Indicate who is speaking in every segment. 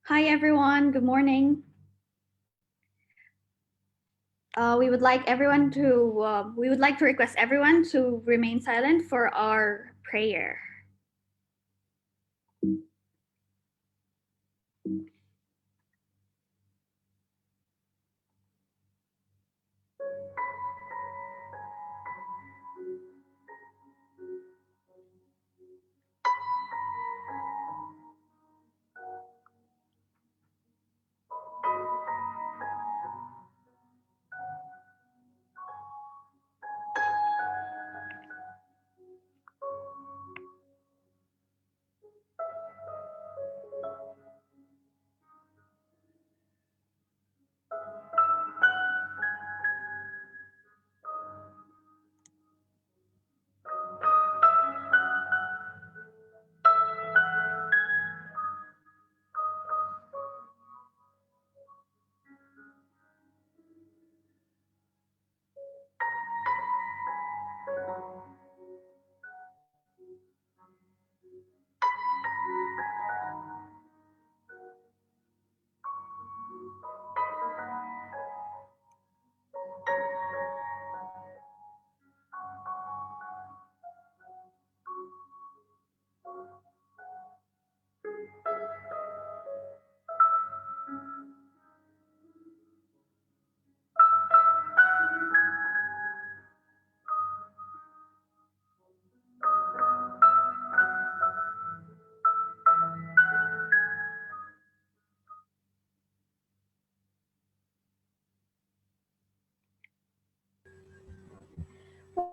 Speaker 1: Hi everyone, good morning. We would like to request everyone to remain silent for our prayer.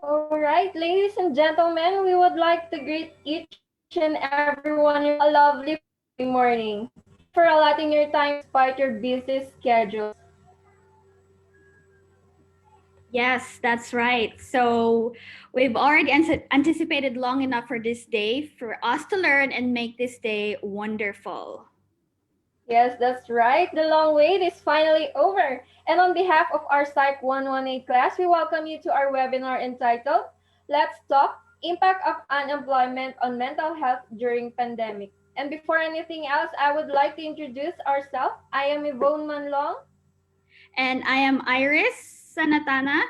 Speaker 2: All right, ladies and gentlemen, we would like to greet each and everyone a lovely Friday morning. Thank you for allotting your time despite your busy schedules.
Speaker 1: Yes, that's right. So we've already anticipated long enough for this day for us to learn and make this day wonderful.
Speaker 2: Yes, that's right. The long wait is finally over. And on behalf of our Psych 118 class, we welcome you to our webinar entitled Let's Talk Impact of Unemployment on Mental Health During Pandemic. And before anything else, I would like to introduce ourselves. I am Yvonne Manlong.
Speaker 1: And I am Iris Sanatana,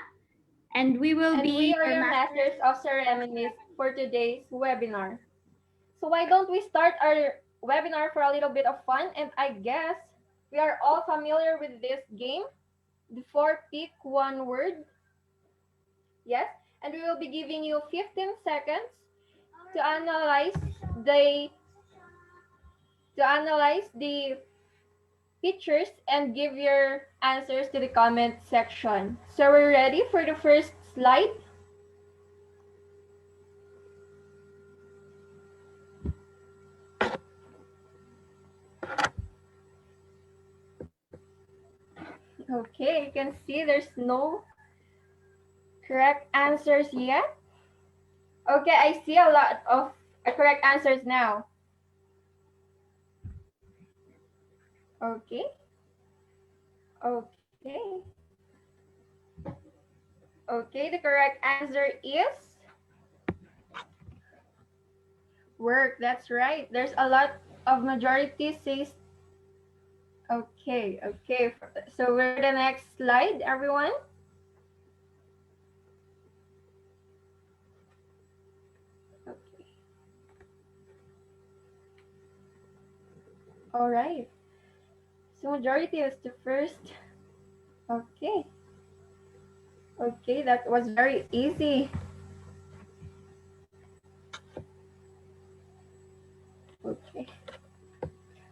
Speaker 1: and we will
Speaker 2: And
Speaker 1: be
Speaker 2: we are
Speaker 1: your
Speaker 2: your
Speaker 1: master.
Speaker 2: Masters of Ceremonies for today's webinar. So why don't we start our webinar for a little bit of fun? And I guess we are all familiar with this game, before pick one word. Yes, and we will be giving you 15 seconds to the analyze the pictures and give your answers to the comment section. So we're ready for the first slide. Okay, you can see there's no correct answers yet. Okay, I see a lot of correct answers now. Okay, okay. Okay, the correct answer is work. That's right. There's a lot of majority says okay, okay. So we're the next slide, everyone. Okay. All right. So majority is the first. Okay. Okay, that was very easy. Okay.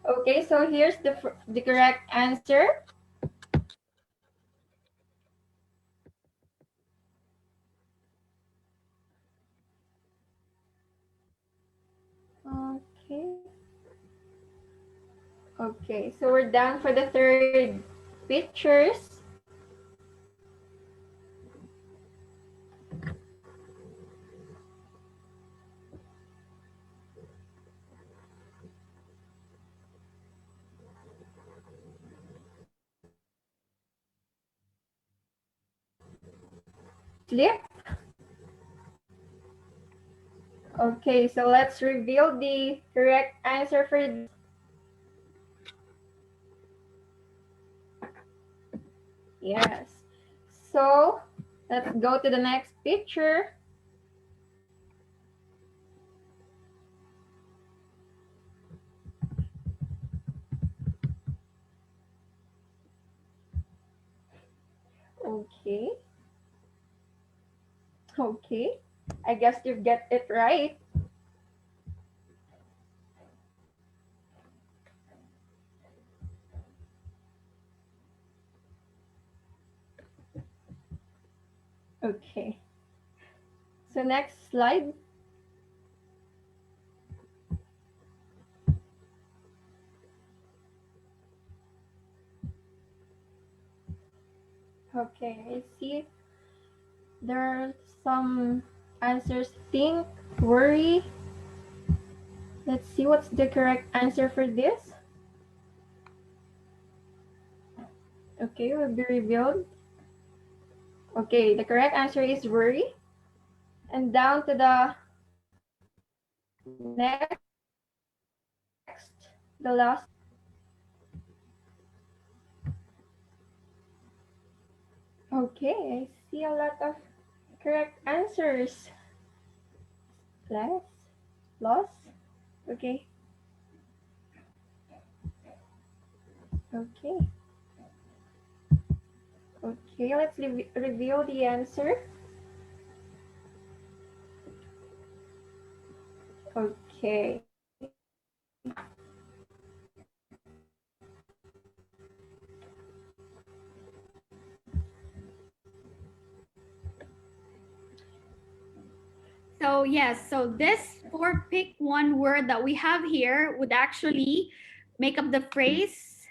Speaker 2: Okay, so here's the correct answer. Okay. Okay, so we're done for the third pictures. Sleep. Okay, so let's reveal the correct answer for this. Yes. So let's go to the next picture. Okay. Okay. I guess you get it right. Okay. So next slide. Okay, I see there are some answers. Think, worry. Let's see what's the correct answer for this. Okay, will be revealed. Okay, the correct answer is worry. And down to the next, the last one. Okay, I see a lot of correct answers. Less, loss. Okay, okay, okay. Let's reveal the answer. Okay.
Speaker 1: So yes, so this four pick one word that we have here would actually make up the phrase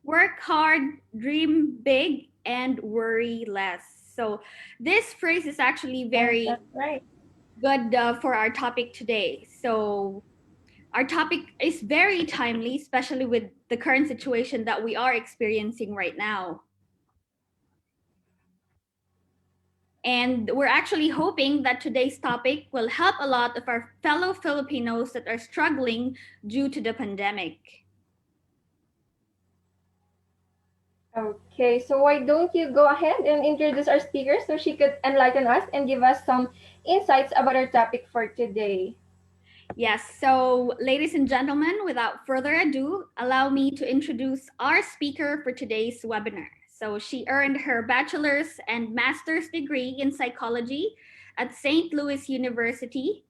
Speaker 1: work hard, dream big, and worry less. So this phrase is actually
Speaker 2: Yes,
Speaker 1: very
Speaker 2: that's right.
Speaker 1: good for our topic today. So our topic is very timely, especially with the current situation that we are experiencing right now. And we're actually hoping that today's topic will help a lot of our fellow Filipinos that are struggling due to the pandemic.
Speaker 2: Okay, so why don't you go ahead and introduce our speaker so she could enlighten us and give us some insights about our topic for today?
Speaker 1: Yes, so ladies and gentlemen, without further ado, allow me to introduce our speaker for today's webinar. So she earned her bachelor's and master's degree in psychology at St. Louis University.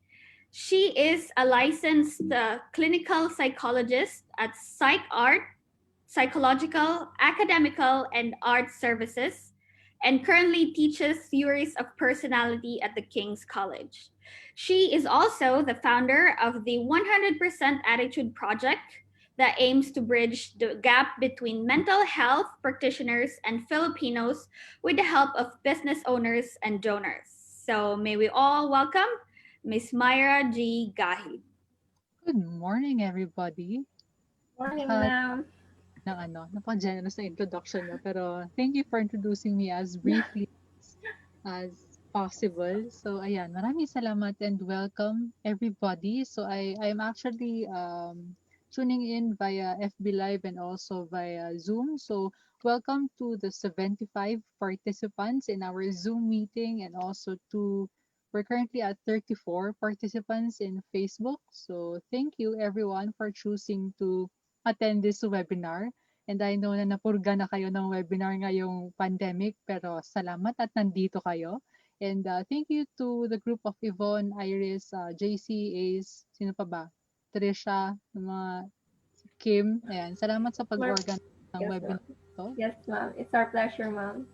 Speaker 1: She is a licensed clinical psychologist at PsychArt, Psychological, Academical, and Art Services, and currently teaches theories of personality at the King's College. She is also the founder of the 100% Attitude Project that aims to bridge the gap between mental health practitioners and Filipinos with the help of business owners and donors. So may we all welcome Miss Myra G. Gahid.
Speaker 3: Good morning, everybody.
Speaker 2: Morning,
Speaker 3: Uh,
Speaker 2: ma'am.
Speaker 3: napaka-generous na introduction niyo. Pero thank you for introducing me as briefly as possible. So, ayan, maraming salamat and welcome, everybody. So, I'm actually tuning in via FB Live and also via Zoom. So, welcome to the 75 participants in our Zoom meeting and also to we're currently at 34 participants in Facebook. So, thank you everyone for choosing to attend this webinar. And I know na napurga na kayo ng webinar ngayong pandemic, pero salamat at nandito kayo. And thank you to the group of Yvonne, Iris, JC, Ace, sino pa ba? Trisha, mga si Kim. Ayan, salamat sa
Speaker 2: Mar-
Speaker 3: pag-organize ng
Speaker 2: yes, ma'am.
Speaker 3: webinar to.
Speaker 2: Yes, ma'am. It's our pleasure, ma'am.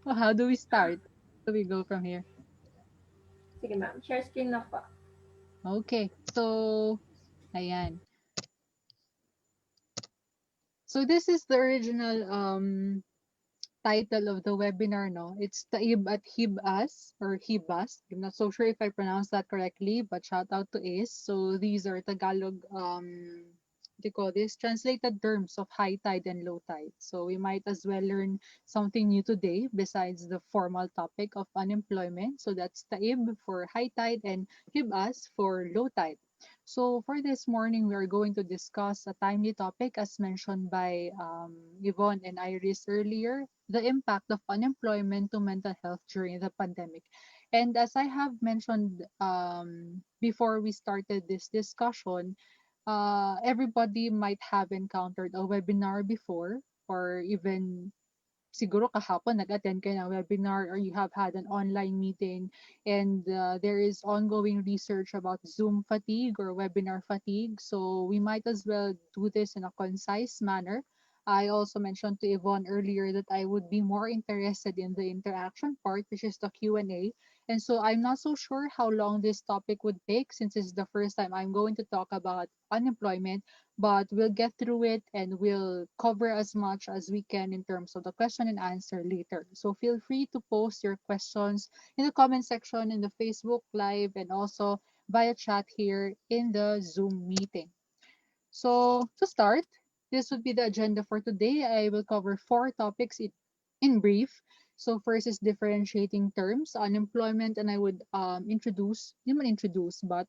Speaker 3: So how do we start? Do we go from here?
Speaker 2: Sige, ma'am. Share screen na po.
Speaker 3: Okay, so ayan. So this is the original title of the webinar, no? It's Taib at Hibas or Hibas. I'm not so sure if I pronounced that correctly, but shout out to Ace. So these are Tagalog what do you call this? Translated terms of high tide and low tide. So we might as well learn something new today besides the formal topic of unemployment. So that's Taib for high tide and Hibas for low tide. So for this morning, we are going to discuss a timely topic as mentioned by Yvonne and Iris earlier, the impact of unemployment to mental health during the pandemic. And as I have mentioned before we started this discussion, everybody might have encountered a webinar before or even siguro kahapon nag-attend kayo ng webinar or you have had an online meeting and there is ongoing research about Zoom fatigue or webinar fatigue. So we might as well do this in a concise manner. I also mentioned to Yvonne earlier that I would be more interested in the interaction part, which is the Q&A. And so I'm not so sure how long this topic would take since it's the first time I'm going to talk about unemployment, but we'll get through it and we'll cover as much as we can in terms of the question and answer later. So feel free to post your questions in the comment section in the Facebook Live and also via chat here in the Zoom meeting. So to start, this would be the agenda for today. I will cover four topics in brief. So first is differentiating terms, unemployment, and I would introduce, hindi man introduce, but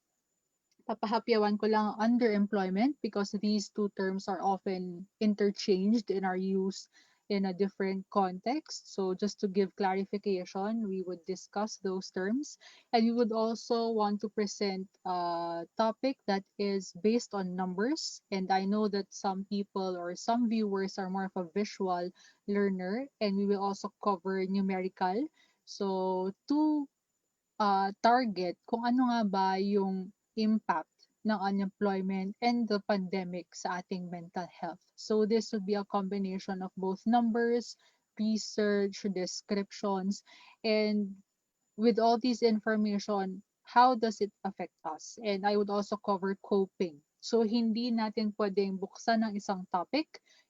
Speaker 3: papahapyawan ko lang underemployment because these two terms are often interchanged and are used in a different context. So just to give clarification, we would discuss those terms and we would also want to present a topic that is based on numbers. And I know that some people or some viewers are more of a visual learner and we will also cover numerical. So to target kung ano nga ba yung impact ng unemployment and the pandemic sa ating mental health. So this would be a combination of both numbers, research, descriptions, and with all this information, how does it affect us? And I would also cover coping. So hindi natin pwedeng buksan ng isang topic,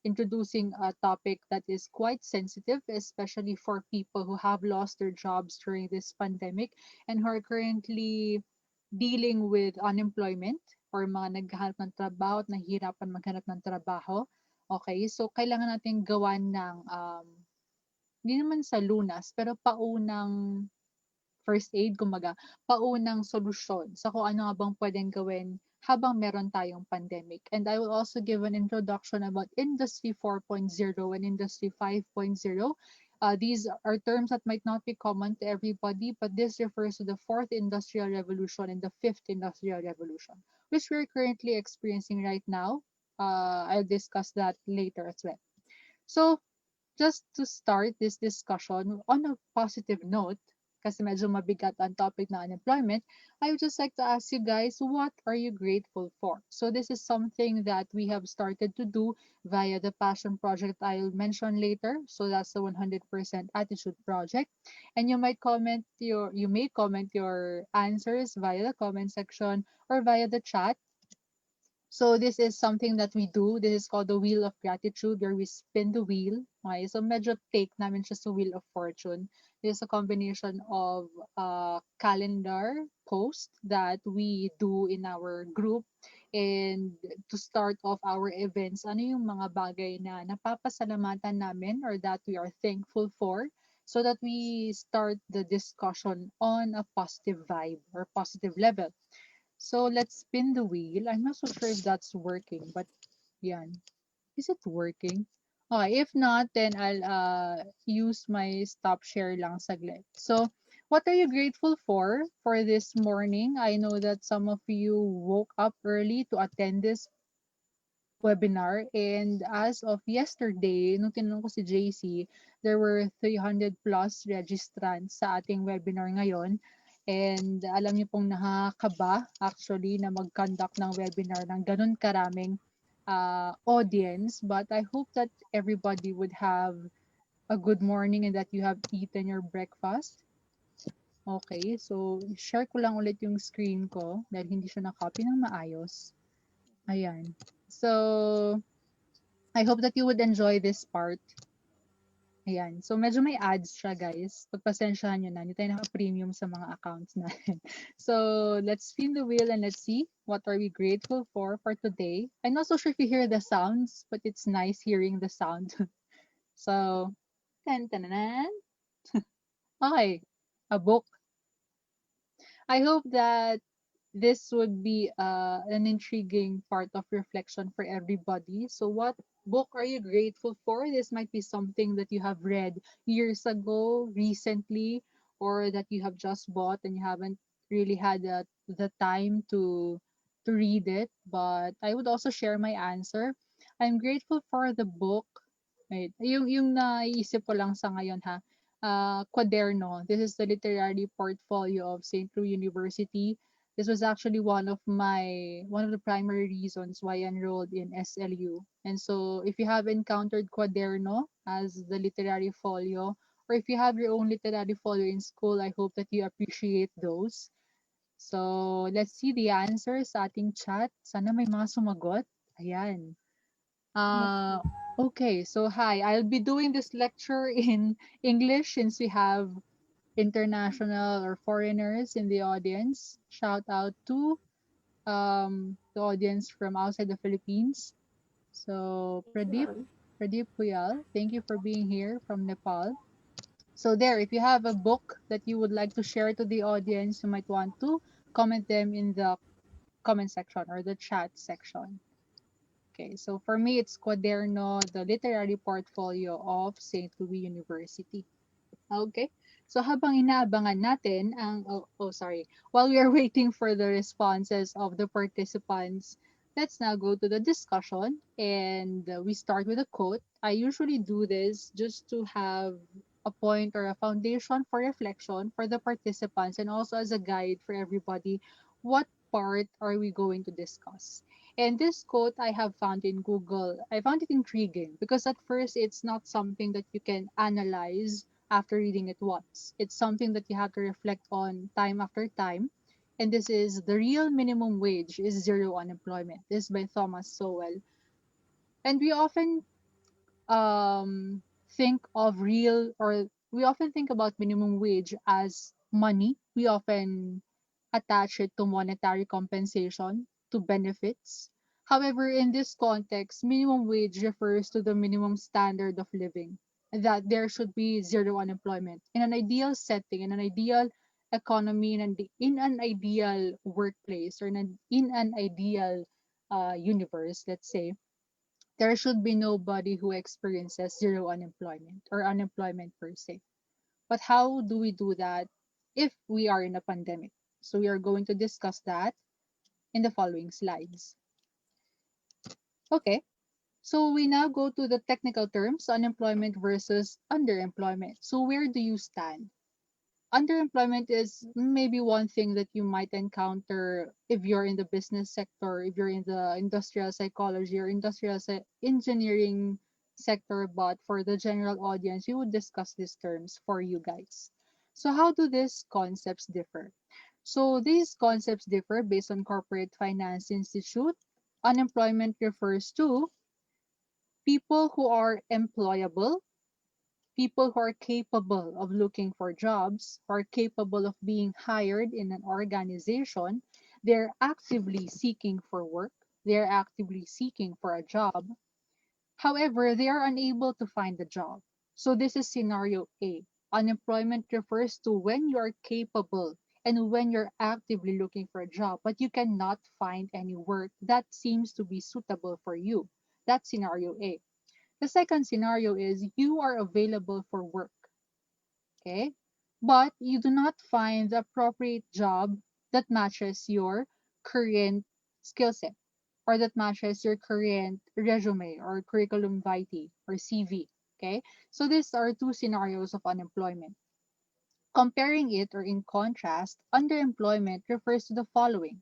Speaker 3: introducing a topic that is quite sensitive, especially for people who have lost their jobs during this pandemic and who are currently dealing with unemployment or mga naghahanap ng trabaho at nahihirapan maghanap ng trabaho. Okay, so kailangan natin gawan ng hindi naman sa lunas, pero paunang first aid, kumbaga, paunang solusyon sa kung ano nga bang pwedeng gawin habang meron tayong pandemic. And I will also give an introduction about Industry 4.0 and Industry 5.0. These are terms that might not be common to everybody, but this refers to the fourth industrial revolution and the fifth industrial revolution, which we're currently experiencing right now. I'll discuss that later as well. So just to start this discussion on a positive note, kasi medyo mabigat ang topic na unemployment, I would just like to ask you guys, what are you grateful for? So this is something that we have started to do via the passion project I'll mention later. So that's the 100% attitude project. And you may comment your answers via the comment section or via the chat. So this is something that we do. This is called the Wheel of Gratitude where we spin the wheel. Okay, so medyo take namin siya sa Wheel of Fortune. This is a combination of calendar post that we do in our group. And to start off our events, ano yung mga bagay na napapasalamatan namin or that we are thankful for so that we start the discussion on a positive vibe or positive level. So let's spin the wheel. I'm not so sure if that's working, but yan. Is it working? Okay, if not, then I'll use my stop share lang saglit. So, what are you grateful for this morning? I know that some of you woke up early to attend this webinar. And as of yesterday, nung tinanong ko si JC, there were 300 plus registrants sa ating webinar ngayon. And alam niyo pong nakakaba actually na mag-conduct ng webinar ng ganun karaming audience. But I hope that everybody would have a good morning and that you have eaten your breakfast. Okay, so share ko lang ulit yung screen ko dahil hindi siya na-copy ng maayos. Ayan. So, I hope that you would enjoy this part. Ayan. So, medyo may ads siya, guys. Pagpasensyahan nyo na. Hindi tayo naka-premium sa mga accounts natin. So, let's spin the wheel and let's see what are we grateful for today. I'm not so sure if you hear the sounds, but it's nice hearing the sound. So, tan tan okay. A book. I hope that this would be an intriguing part of reflection for everybody. So, what book are you grateful for? This might be something that you have read years ago, recently, or that you have just bought and you haven't really had the time to read it. But I would also share my answer. I'm grateful for the book. Right. Yung naisip ko lang sa ngayon ha. Quaderno. This is the literary portfolio of St. Louis University. This was actually one of the primary reasons why I enrolled in SLU. And so if you have encountered Quaderno as the literary folio, or if you have your own literary folio in school, I hope that you appreciate those. So let's see the answers sa ating chat. Sana may mga sumagot. Ayan. Okay, so hi. I'll be doing this lecture in English since we have international or foreigners in the audience. Shout out to the audience from outside the Philippines. So Pradeep Puyal, thank you for being here from Nepal. So there, if you have a book that you would like to share to the audience, you might want to comment them in the comment section or the chat section. Okay, so for me, it's Quaderno, the literary portfolio of St. Louis University. Okay. So habang inaabangan natin sorry, while we are waiting for the responses of the participants, let's now go to the discussion and we start with a quote. I usually do this just to have a point or a foundation for reflection for the participants and also as a guide for everybody. What part are we going to discuss? And this quote I have found in Google. I found it intriguing because at first it's not something that you can analyze after reading it once. It's something that you have to reflect on time after time. And this is The Real Minimum Wage is Zero Unemployment. This is by Thomas Sowell. And um, we often think about minimum wage as money. We often attach it to monetary compensation, to benefits. However, in this context, minimum wage refers to the minimum standard of living, that there should be zero unemployment. In an ideal setting, in an ideal economy, in an ideal workplace, or in an ideal universe, let's say, there should be nobody who experiences zero unemployment or unemployment per se. But how do we do that if we are in a pandemic? So we are going to discuss that in the following slides. Okay, so we now go to the technical terms, unemployment versus underemployment. So where do you stand? Underemployment is maybe one thing that you might encounter if you're in the business sector, if you're in the industrial psychology or engineering sector, but for the general audience, we would discuss these terms for you guys. So how do these concepts differ? So these concepts differ based on Corporate Finance Institute. Unemployment refers to people who are employable, people who are capable of looking for jobs, who are capable of being hired in an organization. They're actively seeking for work, they're actively seeking for a job. However, they are unable to find a job. So this is scenario A. Unemployment refers to when you are capable and when you're actively looking for a job, but you cannot find any work that seems to be suitable for you. That's scenario A. The second scenario is you are available for work, okay? But you do not find the appropriate job that matches your current skill set or that matches your current resume or curriculum vitae or CV, okay? So these are two scenarios of unemployment. Comparing it or in contrast, underemployment refers to the following.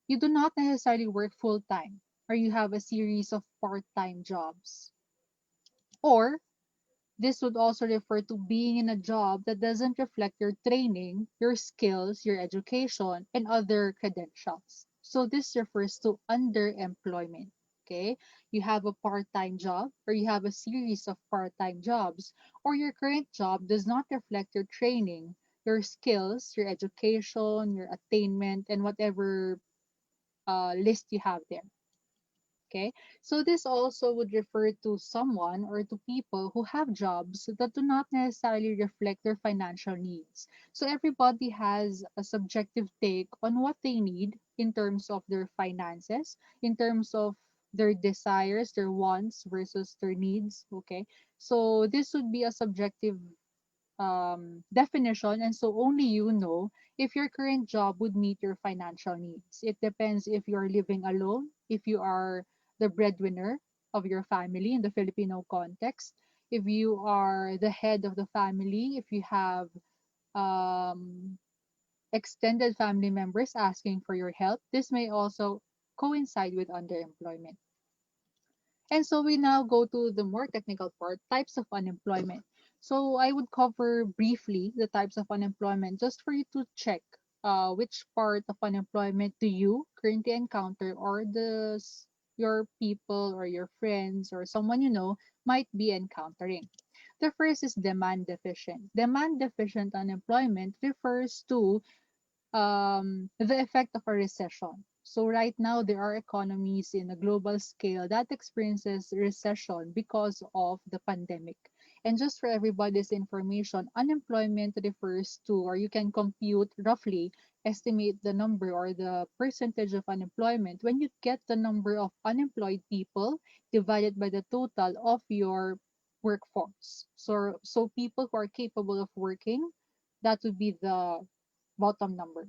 Speaker 3: You do not necessarily work full time or you have a series of part-time jobs. Or this would also refer to being in a job that doesn't reflect your training, your skills, your education, and other credentials. So this refers to underemployment. Okay, you have a part-time job or you have a series of part-time jobs, or your current job does not reflect your training, your skills, your education, your attainment, and whatever list you have there. Okay, so this also would refer to someone or to people who have jobs that do not necessarily reflect their financial needs. So everybody has a subjective take on what they need in terms of their finances, in terms of their desires, their wants versus their needs. Okay, so this would be a subjective definition, and so only you know if your current job would meet your financial needs. It depends if you're living alone, if you are the breadwinner of your family in the Filipino context, if you are the head of the family, if you have um, extended family members asking for your help. This may also coincide with underemployment. And so we now go to the more technical part, types of unemployment. So I would cover briefly the types of unemployment just for you to check which part of unemployment do you currently encounter, or your people or your friends or someone you know might be encountering. The first is demand deficient. Demand deficient unemployment refers to the effect of a recession. So right now there are economies in a global scale that experiences recession because of the pandemic. And just for everybody's information, unemployment refers to, or you can compute roughly, estimate the number or the percentage of unemployment when you get the number of unemployed people divided by the total of your workforce. So people who are capable of working, that would be the bottom number.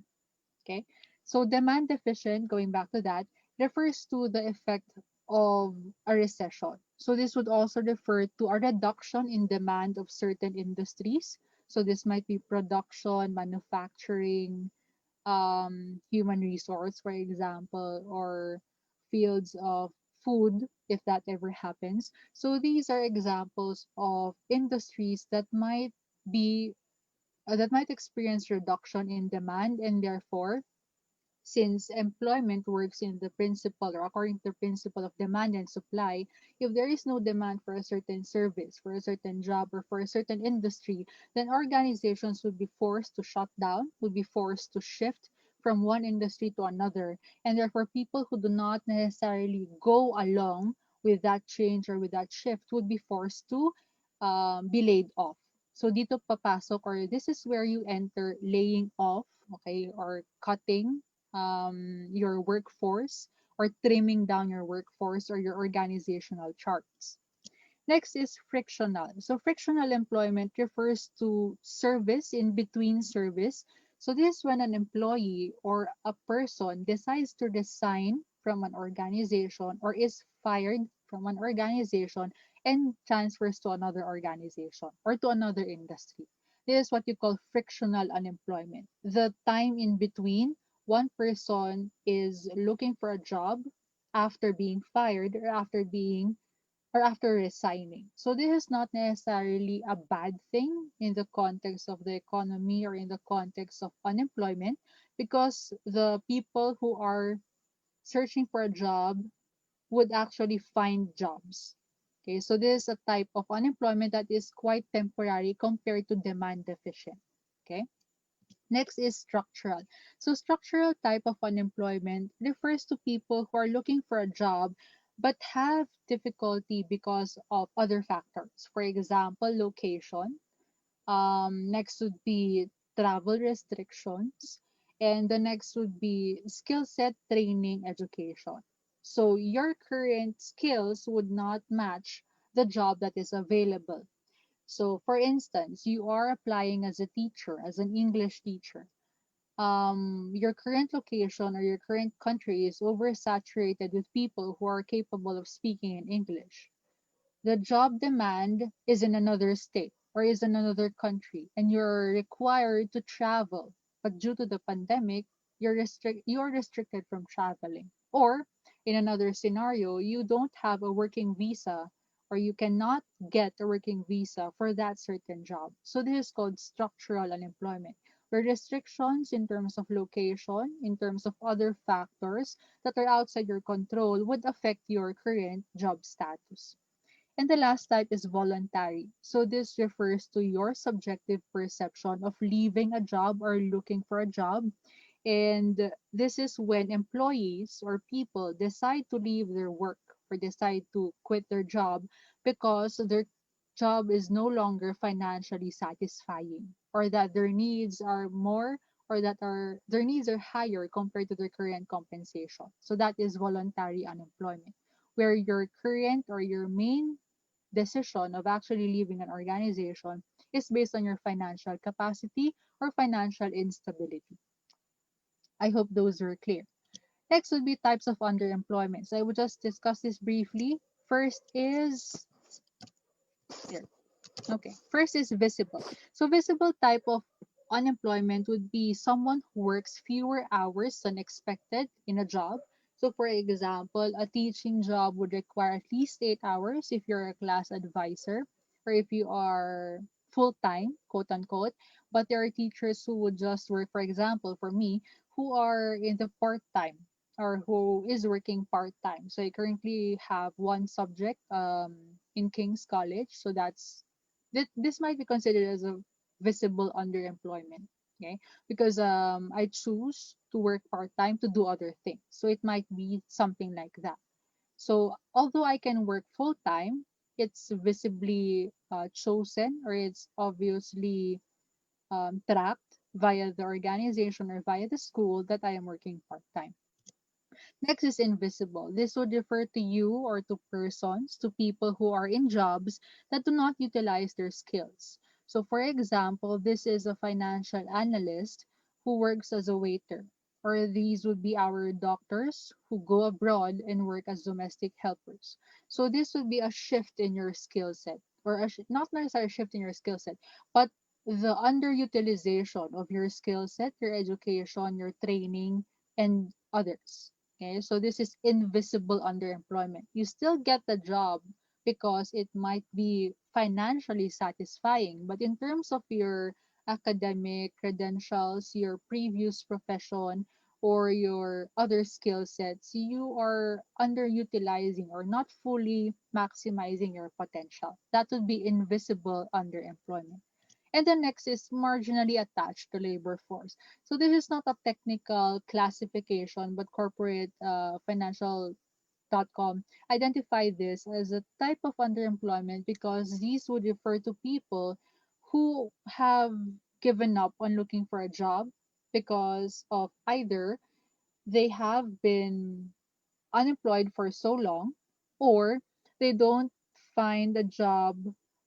Speaker 3: Okay. So demand deficient, going back to that, refers to the effect of a recession. So this would also refer to a reduction in demand of certain industries. So this might be production, manufacturing, human resource, for example, or fields of food, if that ever happens. So these are examples of industries be that might experience reduction in demand, and therefore, since employment works in the principle or according to the principle of demand and supply, if there is no demand for a certain service, for a certain job, or for a certain industry, then organizations would be forced to shut down, would be forced to shift from one industry to another. And therefore, people who do not necessarily go along with that change or with that shift would be forced to be laid off. So dito papasok, or this is where you enter laying off, okay, or cutting your workforce, or trimming down your workforce or your organizational charts. Next is frictional. So frictional employment refers to service in between service. So this is when an employee or a person decides to resign from an organization or is fired from an organization and transfers to another organization or to another industry. This is what you call frictional unemployment. The time in between one person is looking for a job after being fired or after resigning. So this is not necessarily a bad thing in the context of the economy or in the context of unemployment, because the people who are searching for a job would actually find jobs. Okay, so this is a type of unemployment that is quite temporary compared to demand deficient. Okay. Next is structural. So structural type of unemployment refers to people who are looking for a job but have difficulty because of other factors. For example, location. Next would be travel restrictions. And the next would be skill set training education. So your current skills would not match the job that is available. So for instance, you are applying as a teacher, as an English teacher. Your current location or your current country is oversaturated with people who are capable of speaking in English. The job demand is in another state or is in another country, and you're required to travel. But due to the pandemic, you're restricted from traveling. Or in another scenario, you don't have a working visa, or you cannot get a working visa for that certain job. So this is called structural unemployment, where restrictions in terms of location, in terms of other factors that are outside your control would affect your current job status. And the last type is voluntary. So this refers to your subjective perception of leaving a job or looking for a job. And this is when employees or people decide to leave their work or decide to quit their job because their job is no longer financially satisfying, or that their needs are more, or that are their needs are higher compared to their current compensation. So that is voluntary unemployment, where your current or your main decision of actually leaving an organization is based on your financial capacity or financial instability. I hope those were clear. Next would be types of underemployment. So I will just discuss this briefly. First is here. Okay. First is visible. So visible type of unemployment would be someone who works fewer hours than expected in a job. So for example, a teaching job would require at least 8 hours if you're a class advisor or if you are full time, quote unquote. But there are teachers who would just work, for example, for me, who are in the part time or who is working part time. So I currently have one subject in King's College. So this might be considered as a visible underemployment, okay, because I choose to work part-time to do other things, so it might be something like that. So although I can work full-time, it's visibly chosen, or it's obviously tracked via the organization or via the school that I am working part-time. Next is invisible. This would refer to you or to persons, to people who are in jobs that do not utilize their skills. So, for example, this is a financial analyst who works as a waiter, or these would be our doctors who go abroad and work as domestic helpers. So, this would be a shift in your skill set, or not necessarily a shift in your skill set, but the underutilization of your skill set, your education, your training, and others. Okay, so this is invisible underemployment. You still get the job because it might be financially satisfying, but in terms of your academic credentials, your previous profession, or your other skill sets, you are underutilizing or not fully maximizing your potential. That would be invisible underemployment. And the next is marginally attached to labor force. So this is not a technical classification, but corporate financial.com identify this as a type of underemployment because these would refer to people who have given up on looking for a job because of either they have been unemployed for so long, or they don't find a job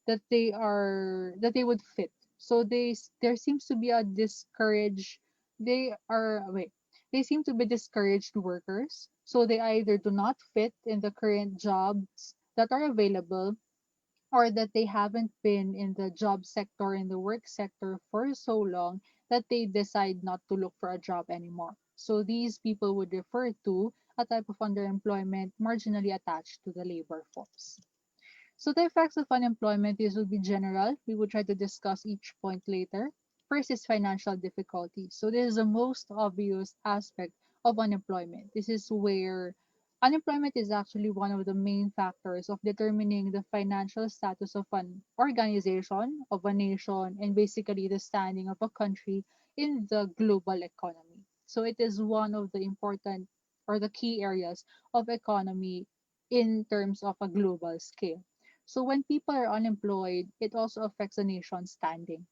Speaker 3: that they would fit. So there seems to be a discourage they are wait they seem to be discouraged workers, so they either do not fit in the current jobs that are available, or that they haven't been in the job sector, in the work sector for so long that they decide not to look for a job anymore. So these people would refer to a type of underemployment marginally attached to the labor force. So the effects of unemployment, this will be general. We will try to discuss each point later. First is financial difficulty. So this is the most obvious aspect of unemployment. This is where unemployment is actually one of the main factors of determining the financial status of an organization, of a nation, and basically the standing of a country in the global economy. So it is one of the important or the key areas of economy in terms of a global scale. So when people are unemployed, it also affects a nation's standing.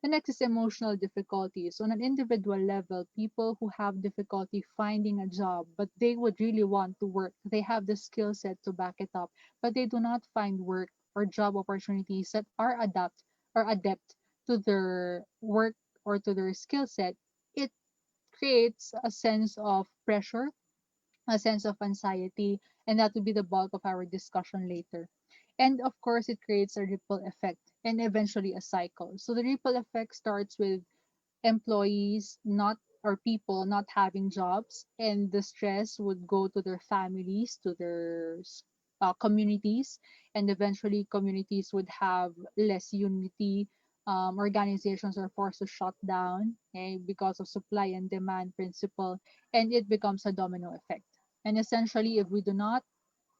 Speaker 3: The next is emotional difficulties. On an individual level, people who have difficulty finding a job, but they would really want to work. They have the skill set to back it up, but they do not find work or job opportunities that are adept to their work or to their skill set. It creates a sense of pressure, a sense of anxiety, and that will be the bulk of our discussion later. And of course, it creates a ripple effect and eventually a cycle. So the ripple effect starts with employees not or people not having jobs, and the stress would go to their families, to their communities, and eventually communities would have less unity. Organizations are forced to shut down, because of supply and demand principle, and it becomes a domino effect. And essentially, if we do not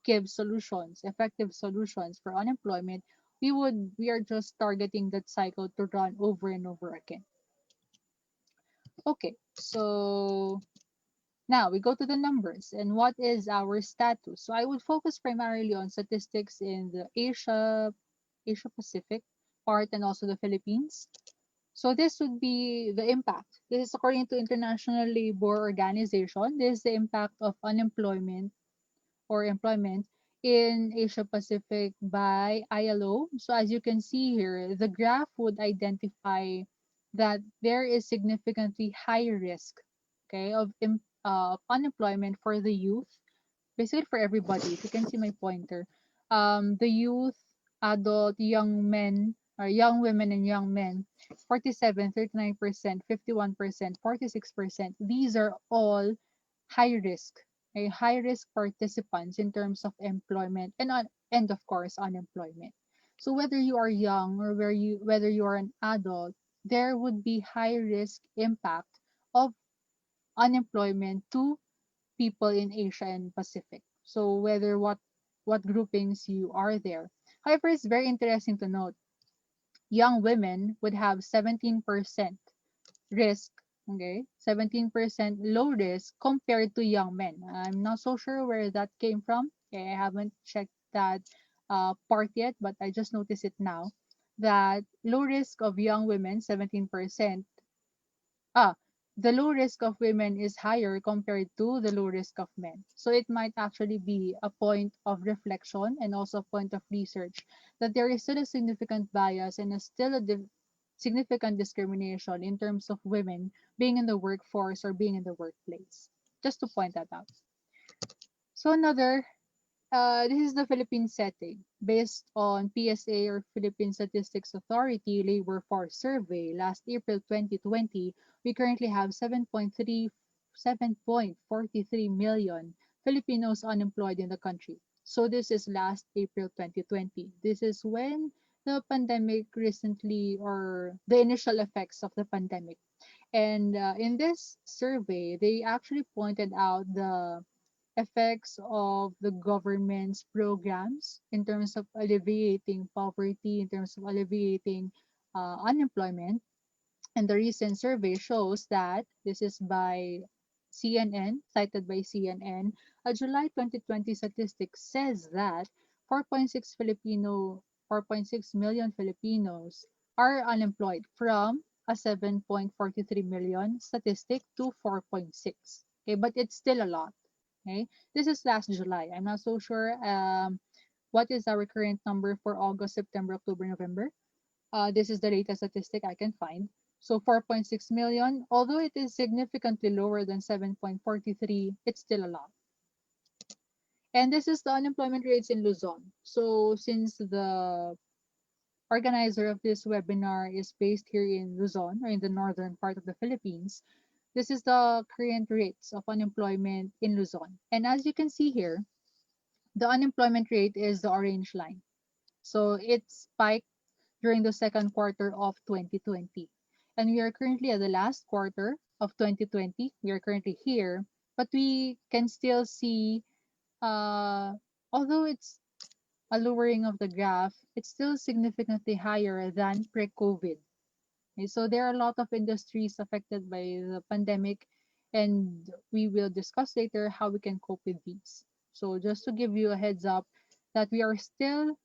Speaker 3: give solutions, effective solutions for unemployment, we are just targeting that cycle to run over and over again. Okay, so Now we go to the numbers and what is our status. So I would focus primarily on statistics in the Asia Pacific part and also the Philippines. So this would be the impact. This is according to International Labor Organization. This is the impact of unemployment or employment in Asia Pacific by ILO. So as you can see here, the graph would identify that there is significantly higher risk, okay, of unemployment for the youth, basically for everybody. If you can see my pointer, the youth, adult, young men, or young women and young men, 47, 39%, 51%, 46%. These are all high risk, high risk participants in terms of employment and of course unemployment. So whether you are young or whether you are an adult, there would be high risk impact of unemployment to people in Asia and Pacific. So whether what groupings you are there. However, it's very interesting to note young women would have 17% risk, okay, 17% low risk compared to young men. I'm not so sure where that came from. Okay, I haven't checked that part yet, but I just noticed it now that low risk of young women, 17%, ah, the low risk of women is higher compared to the low risk of men. So it might actually be a point of reflection and also a point of research that there is still a significant bias and is still a significant discrimination in terms of women being in the workforce or being in the workplace. Just to point that out. So another this is the Philippine setting. Based on PSA or Philippine Statistics Authority Labor Force Survey last April 2020, we currently have 7.43 million Filipinos unemployed in the country. So this is last April 2020. This is when the pandemic recently or the initial effects of the pandemic. And in this survey, they actually pointed out the effects of the government's programs in terms of alleviating poverty, in terms of alleviating unemployment. And the recent survey shows that this is by CNN, cited by CNN. A July 2020 statistic says that 4.6 Filipino 4.6 million Filipinos are unemployed from a 7.43 million statistic to 4.6. Okay, but it's still a lot. Okay, this is last July. I'm not so sure what is our current number for August, September, October, November. This is the latest statistic I can find. So 4.6 million, although it is significantly lower than 7.43, it's still a lot. And this is the unemployment rates in Luzon. So since the organizer of this webinar is based here in Luzon or in the northern part of the Philippines, this is the current rates of unemployment in Luzon. And as you can see here, the unemployment rate is the orange line. So it spiked during the second quarter of 2020. And we are currently at the last quarter of 2020. We are currently here, but we can still see, although it's a lowering of the graph, it's still significantly higher than pre-COVID. Okay, so there are a lot of industries affected by the pandemic, and we will discuss later how we can cope with these. So just to give you a heads up that we are still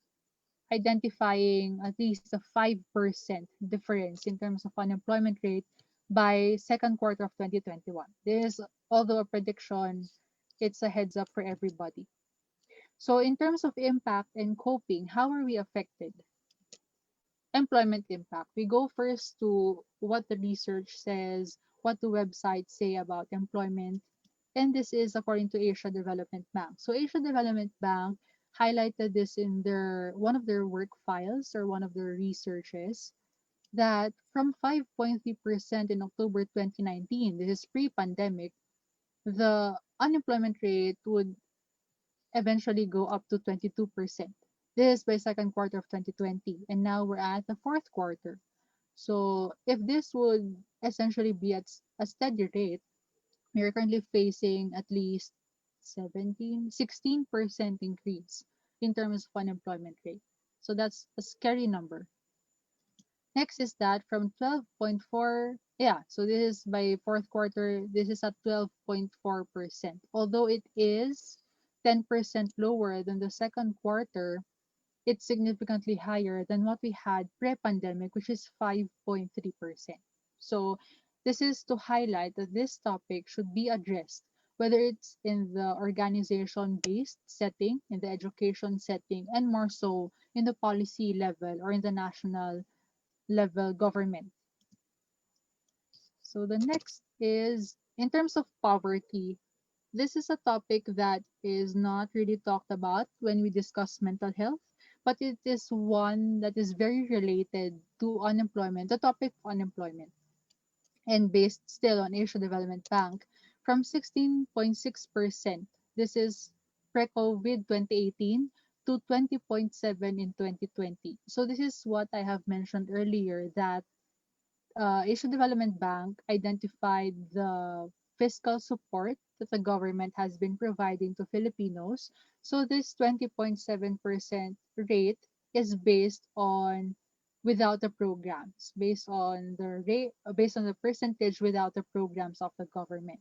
Speaker 3: identifying at least a 5% difference in terms of unemployment rate by second quarter of 2021. This is, although a prediction, it's a heads up for everybody. So in terms of impact and coping, how are we affected? Employment impact. We go first to what the research says, what the websites say about employment, and this is according to Asia Development Bank. So Asia Development Bank highlighted this in one of their work files or one of their researches that from 5.3% in October 2019, this is pre-pandemic, the unemployment rate would eventually go up to 22%. This is by second quarter of 2020, and now we're at the fourth quarter. So if this would essentially be at a steady rate, we are currently facing at least 16% increase in terms of unemployment rate. So that's a scary number. Next is that from 12.4 Yeah, so this is by fourth quarter, this is at 12.4%. Although it is 10% lower than the second quarter, it's significantly higher than what we had pre-pandemic, which is 5.3%. So this is to highlight that this topic should be addressed, whether it's in the organization-based setting, in the education setting, and more so in the policy level or in the national level government. So the next is in terms of poverty. This is a topic that is not really talked about when we discuss mental health, but it is one that is very related to unemployment, the topic of unemployment, and based still on Asia Development Bank from 16.6%. This is pre-COVID 2018 to 20.7 in 2020. So this is what I have mentioned earlier that Asian Development Bank identified the fiscal support that the government has been providing to Filipinos. So this 20.7% rate is based on without the programs, based on the percentage without the programs of the government.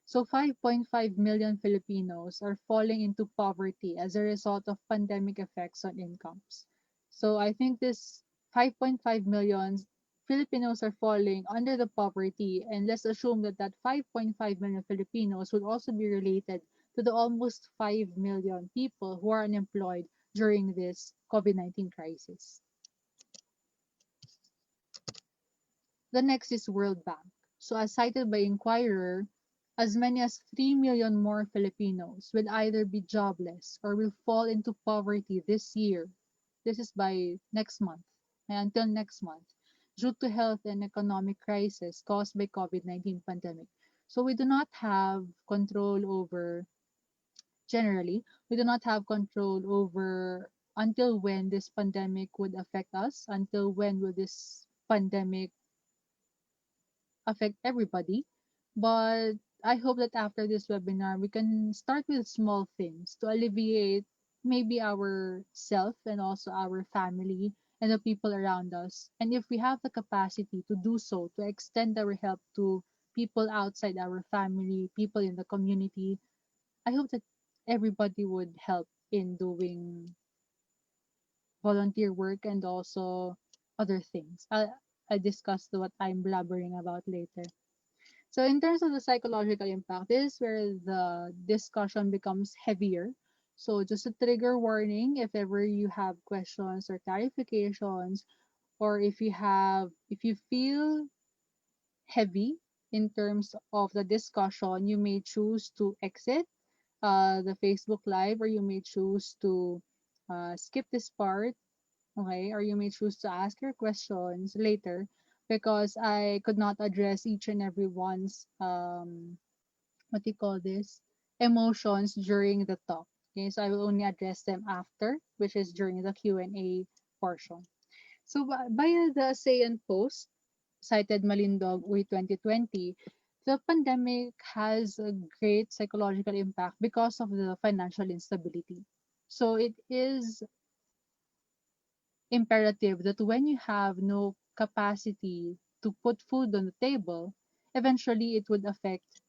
Speaker 3: So 5.5 million Filipinos are falling into poverty as a result of pandemic effects on incomes. So I think this 5.5 million Filipinos are falling under the poverty, and let's assume that that 5.5 million Filipinos would also be related to the almost 5 million people who are unemployed during this COVID-19 crisis. The next is World Bank. So as cited by Inquirer, as many as 3 million more Filipinos will either be jobless or will fall into poverty this year. This is by next month, until next month, due to health and economic crisis caused by COVID-19 pandemic. So we do not have control over, generally, we do not have control over until when this pandemic would affect us, until when will this pandemic affect everybody. But I hope that after this webinar, we can start with small things to alleviate maybe our self and also our family and the people around us. And if we have the capacity to do so, to extend our help to people outside our family, people in the community, I hope that everybody would help in doing volunteer work and also other things. I'll discuss what I'm blabbering about later. So in terms of the psychological impact, this is where the discussion becomes heavier. So just a trigger warning if ever you have questions or clarifications, or if you feel heavy in terms of the discussion, you may choose to exit the Facebook Live, or you may choose to skip this part, okay? Or you may choose to ask your questions later because I could not address each and everyone's what do you call this, emotions during the talk. Okay, so I will only address them after, which is during the Q&A portion. So by the ASEAN post cited Malindog Uy 2020, the pandemic has a great psychological impact because of the financial instability. So it is imperative that when you have no capacity to put food on the table, eventually it would affect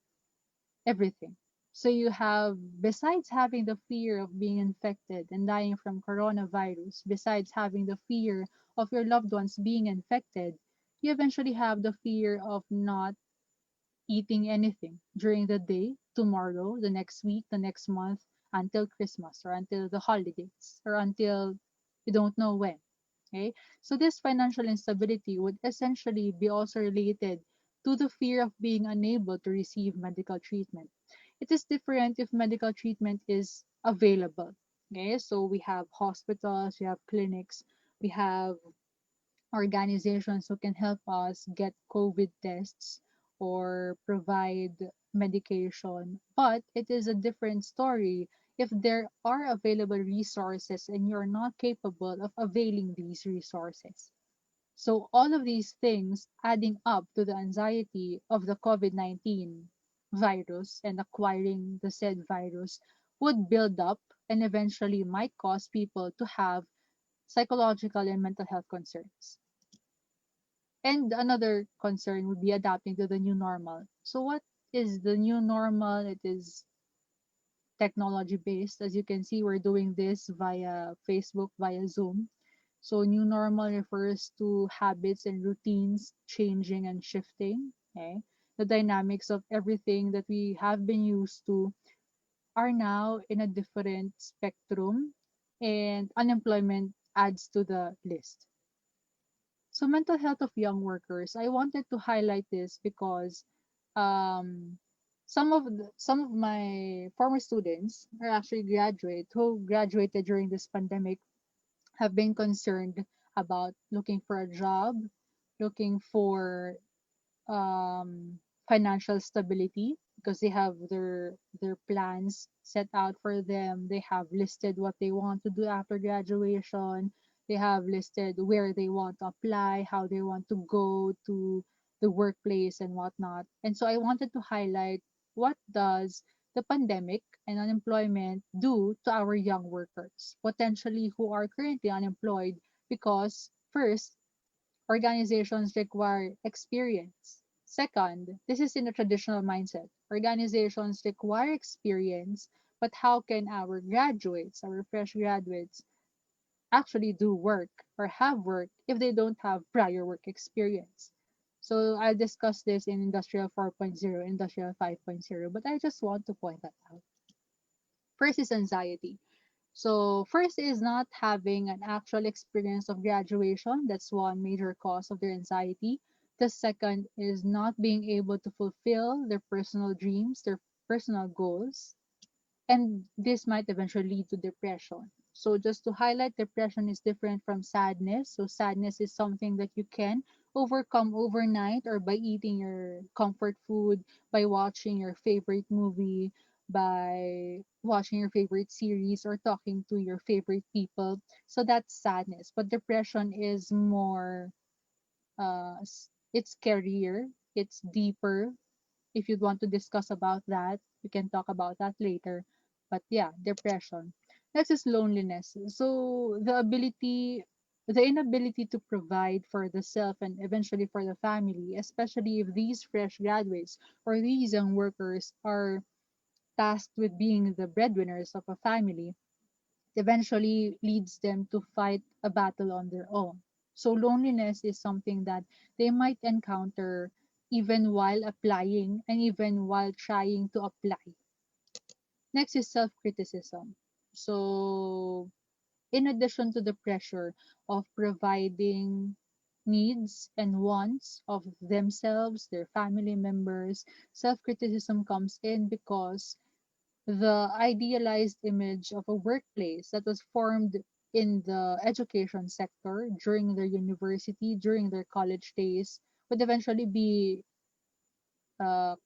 Speaker 3: everything. So you have, besides having the fear of being infected and dying from coronavirus, besides having the fear of your loved ones being infected, you eventually have the fear of not eating anything during the day, tomorrow, the next week, the next month, until Christmas or until the holidays or until you don't know when. Okay? So this financial instability would essentially be also related to the fear of being unable to receive medical treatment. It is different if medical treatment is available. Okay, so we have hospitals, we have clinics, we have organizations who can help us get COVID tests or provide medication. But it is a different story if there are available resources and you're not capable of availing these resources. So all of these things adding up to the anxiety of the COVID-19 virus and acquiring the said virus would build up and eventually might cause people to have psychological and mental health concerns. And another concern would be adapting to the new normal. So what is the new normal? It is technology based. As you can see, we're doing this via Facebook, via Zoom. So new normal refers to habits and routines changing and shifting. Okay. The dynamics of everything that we have been used to are now in a different spectrum, and unemployment adds to the list. So mental health of young workers, I wanted to highlight this because um, some of my former students are actually graduate who graduated during this pandemic have been concerned about looking for a job, looking for financial stability because they have their plans set out for them. They have listed what they want to do after graduation. They have listed where they want to apply, how they want to go to the workplace and whatnot. And so I wanted to highlight what does the pandemic and unemployment do to our young workers, potentially who are currently unemployed because first, organizations require experience. Second, this is in a traditional mindset. Organizations require experience, but how can our graduates, our fresh graduates, actually do work or have work if they don't have prior work experience? So I'll discuss this in Industrial 4.0, Industrial 5.0, but I just want to point that out. First is anxiety. So first is not having an actual experience of graduation. That's one major cause of their anxiety. The second is not being able to fulfill their personal dreams, their personal goals, and this might eventually lead to depression. So just to highlight, depression is different from sadness. So sadness is something that you can overcome overnight or by eating your comfort food, by watching your favorite movie, by watching your favorite series or talking to your favorite people. So that's sadness. But depression is more it's scarier, it's deeper. If you'd want to discuss about that, we can talk about that later. But yeah, depression. Next is loneliness. So the inability to provide for the self and eventually for the family, especially if these fresh graduates or these young workers are tasked with being the breadwinners of a family, eventually leads them to fight a battle on their own. So loneliness is something that they might encounter even while applying and even while trying to apply. Next is self-criticism. So in addition to the pressure of providing needs and wants of themselves, their family members, self-criticism comes in because the idealized image of a workplace that was formed in the education sector during their university, during their college days, would eventually be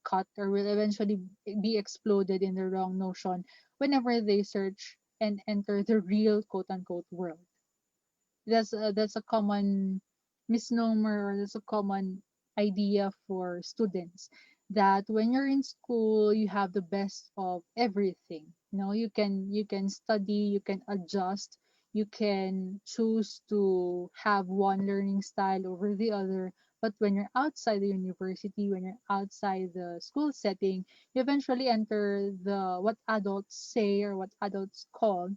Speaker 3: cut or will eventually be exploded in the wrong notion whenever they search and enter the real quote unquote world. That's a common misnomer, or that's a common idea for students that when you're in school you have the best of everything. You can study, you can adjust, you can choose to have one learning style over the other. But when you're outside the university, when you're outside the school setting, you eventually enter the what adults say or what adults call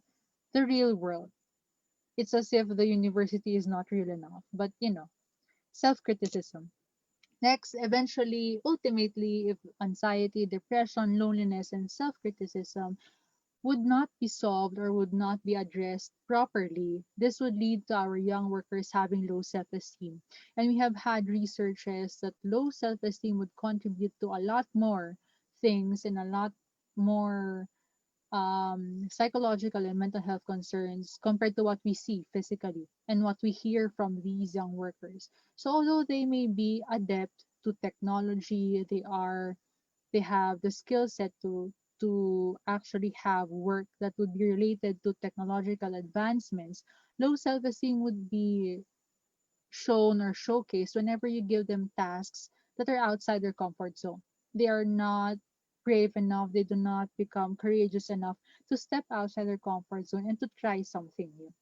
Speaker 3: the real world. It's as if the university is not real enough. But self-criticism. Next, eventually, ultimately, if anxiety, depression, loneliness, and self-criticism would not be solved or would not be addressed properly, this would lead to our young workers having low self-esteem. And we have had researches that low self-esteem would contribute to a lot more things and a lot more psychological and mental health concerns compared to what we see physically and what we hear from these young workers. So although they may be adept to technology, they have the skill set to actually have work that would be related to technological advancements, low self-esteem would be shown or showcased whenever you give them tasks that are outside their comfort zone. They are not brave enough, they do not become courageous enough to step outside their comfort zone and to try something new.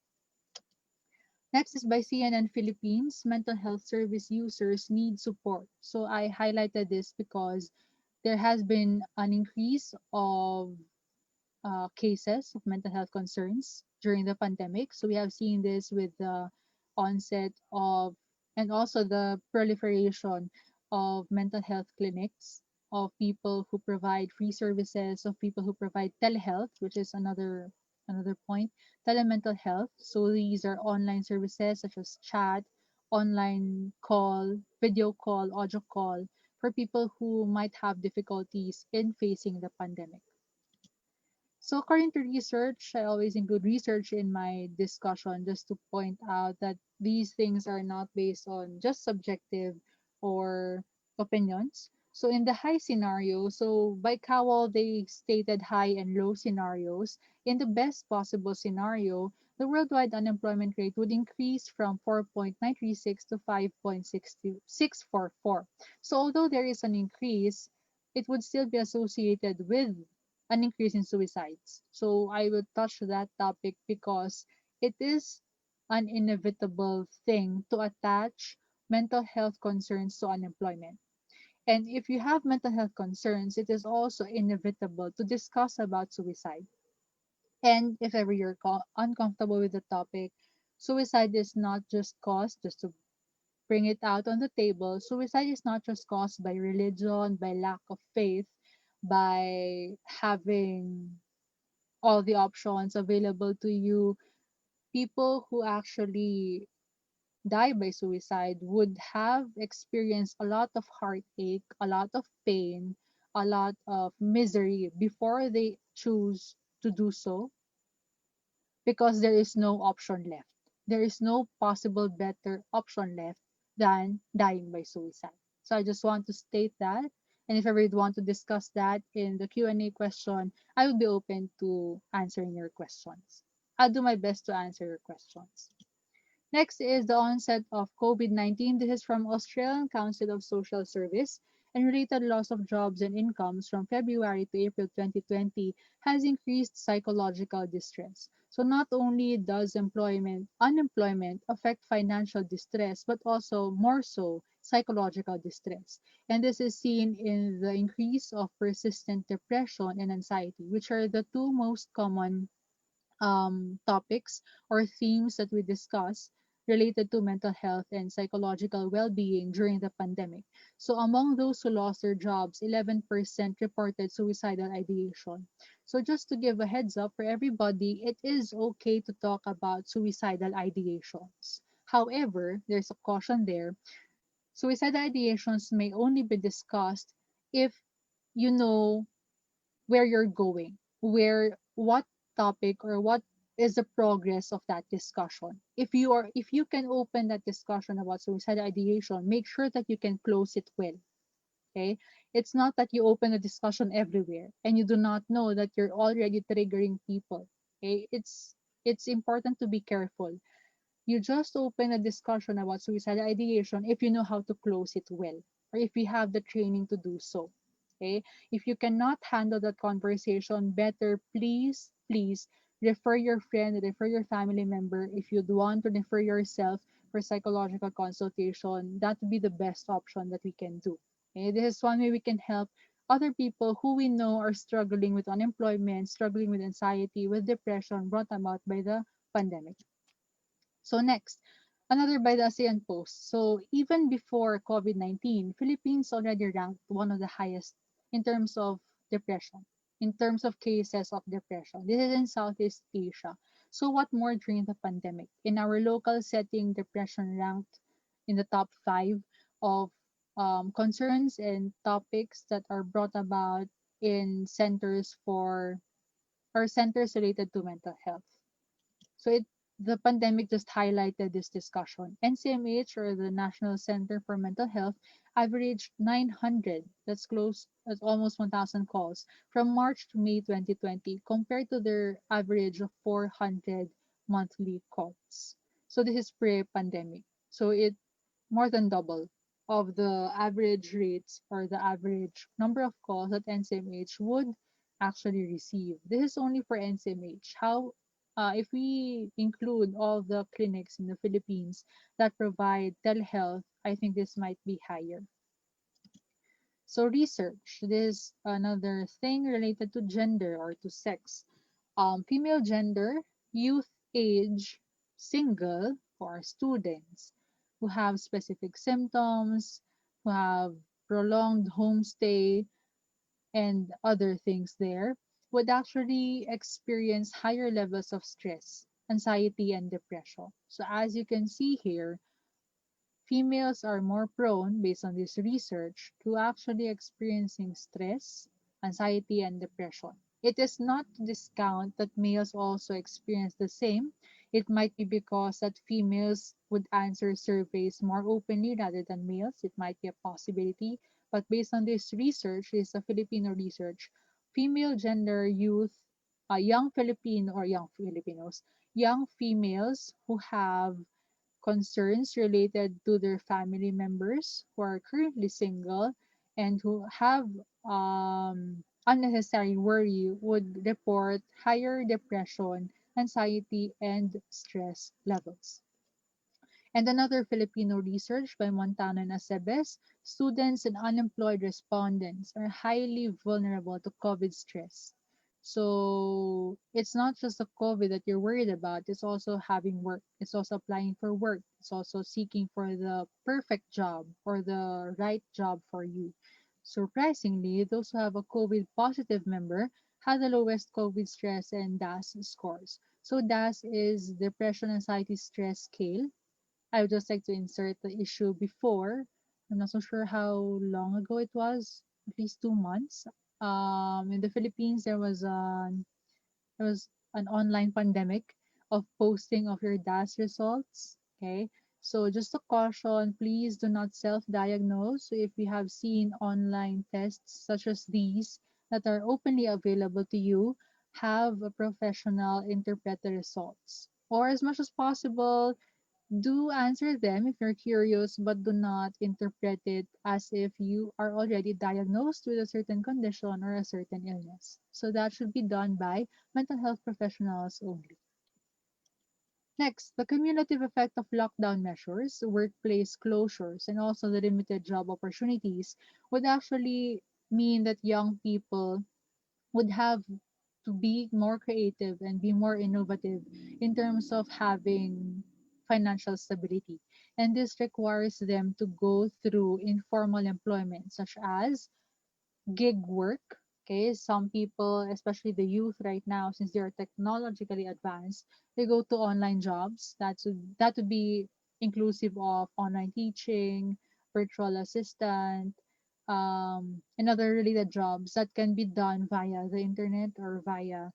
Speaker 3: Next is by CNN Philippines. Mental health service users need support. So I highlighted this because there has been an increase of cases of mental health concerns during the pandemic. So we have seen this with the onset of and also the proliferation of mental health clinics, of people who provide free services, of people who provide telehealth, which is another point, telemental health. So these are online services such as chat, online call, video call, audio call for people who might have difficulties in facing the pandemic. So according to research, I always include research in my discussion just to point out that these things are not based on just subjective or opinions. So in the high scenario, so by Cowell, they stated high and low scenarios. In the best possible scenario, the worldwide unemployment rate would increase from 4.936 to 5.644. So although there is an increase, it would still be associated with an increase in suicides. So I will touch that topic because it is an inevitable thing to attach mental health concerns to unemployment. And if you have mental health concerns, it is also inevitable to discuss about suicide. And if ever you're uncomfortable with the topic, suicide is not just caused, just to bring it out on the table, suicide is not just caused by religion, by lack of faith, by having all the options available to you. People who actually die by suicide would have experienced a lot of heartache, a lot of pain, a lot of misery before they choose to do so, because there is no option left. There is no possible better option left than dying by suicide. So I just want to state that. And if ever you'd want to discuss that in the Q&A question, I would be open to answering your questions. I'll do my best to answer your questions. Next is the onset of COVID-19. This is from Australian Council of Social Service, and related loss of jobs and incomes from February to April 2020 has increased psychological distress. So not only does unemployment affect financial distress, but also more so psychological distress. And this is seen in the increase of persistent depression and anxiety, which are the two most common topics or themes that we discuss related to mental health and psychological well-being during the pandemic. So among those who lost their jobs, 11% reported suicidal ideation. So just to give a heads up for everybody, it is okay to talk about suicidal ideations. However, there's a caution there. Suicidal ideations may only be discussed if you know where you're going, what topic or what is the progress of that discussion. If you can open that discussion about suicide ideation, make sure that you can close it well. Okay? It's not that you open a discussion everywhere and you do not know that you're already triggering people. Okay? It's important to be careful. You just open a discussion about suicide ideation if you know how to close it well, or if you have the training to do so. Okay? If you cannot handle that conversation better, please refer your friend, refer your family member. If you'd want to refer yourself for psychological consultation, that would be the best option that we can do. Okay? This is one way we can help other people who we know are struggling with unemployment, struggling with anxiety, with depression brought about by the pandemic. So next, another by the ASEAN Post. So even before COVID-19, Philippines already ranked one of the highest in terms of depression, in terms of cases of depression. This is in Southeast Asia. So what more during the pandemic? In our local setting, depression ranked in the top five of concerns and topics that are brought about in centers for or centers related to mental health. So the pandemic just highlighted this discussion. NCMH, or the National Center for Mental Health, averaged 900, that's close, that's almost 1,000 calls from March to May 2020 compared to their average of 400 monthly calls. So this is pre-pandemic. So it more than double of the average rates or the average number of calls that NCMH would actually receive. This is only for NCMH. How if we include all the clinics in the Philippines that provide telehealth, I think this might be higher. So research, this is another thing related to gender or to sex. Female gender, youth age, single, or students who have specific symptoms, who have prolonged homestay, and other things there, would actually experience higher levels of stress, anxiety, and depression. So as you can see here, females are more prone, based on this research, to actually experiencing stress, anxiety, and depression. It is not to discount that males also experience the same. It might be because that females would answer surveys more openly rather than males. It might be a possibility. But based on this research, this is a Filipino research, female gender youth, young Filipino or young Filipinos, young females who have concerns related to their family members who are currently single and who have unnecessary worry would report higher depression, anxiety, and stress levels. And another Filipino research by Montano and Acebes, students and unemployed respondents are highly vulnerable to COVID stress. So it's not just the COVID that you're worried about, it's also having work, it's also applying for work, it's also seeking for the perfect job or the right job for you. Surprisingly, those who have a COVID positive member had the lowest COVID stress and DAS scores. So DAS is depression, anxiety, stress scale. I would just like to insert the issue before. I'm not so sure how long ago it was, at least 2 months. In the Philippines, there was an online pandemic of posting of your DAS results. Okay, so just a caution, please do not self-diagnose. So if you have seen online tests such as these that are openly available to you, have a professional interpret the results. Or as much as possible, do answer them if you're curious, but do not interpret it as if you are already diagnosed with a certain condition or a certain illness. So that should be done by mental health professionals only. Next, the cumulative effect of lockdown measures, workplace closures, and also the limited job opportunities would actually mean that young people would have to be more creative and be more innovative in terms of having financial stability. And this requires them to go through informal employment, such as gig work. Okay, some people, especially the youth right now, since they are technologically advanced, they go to online jobs. That would be inclusive of online teaching, virtual assistant, and other related jobs that can be done via the internet or via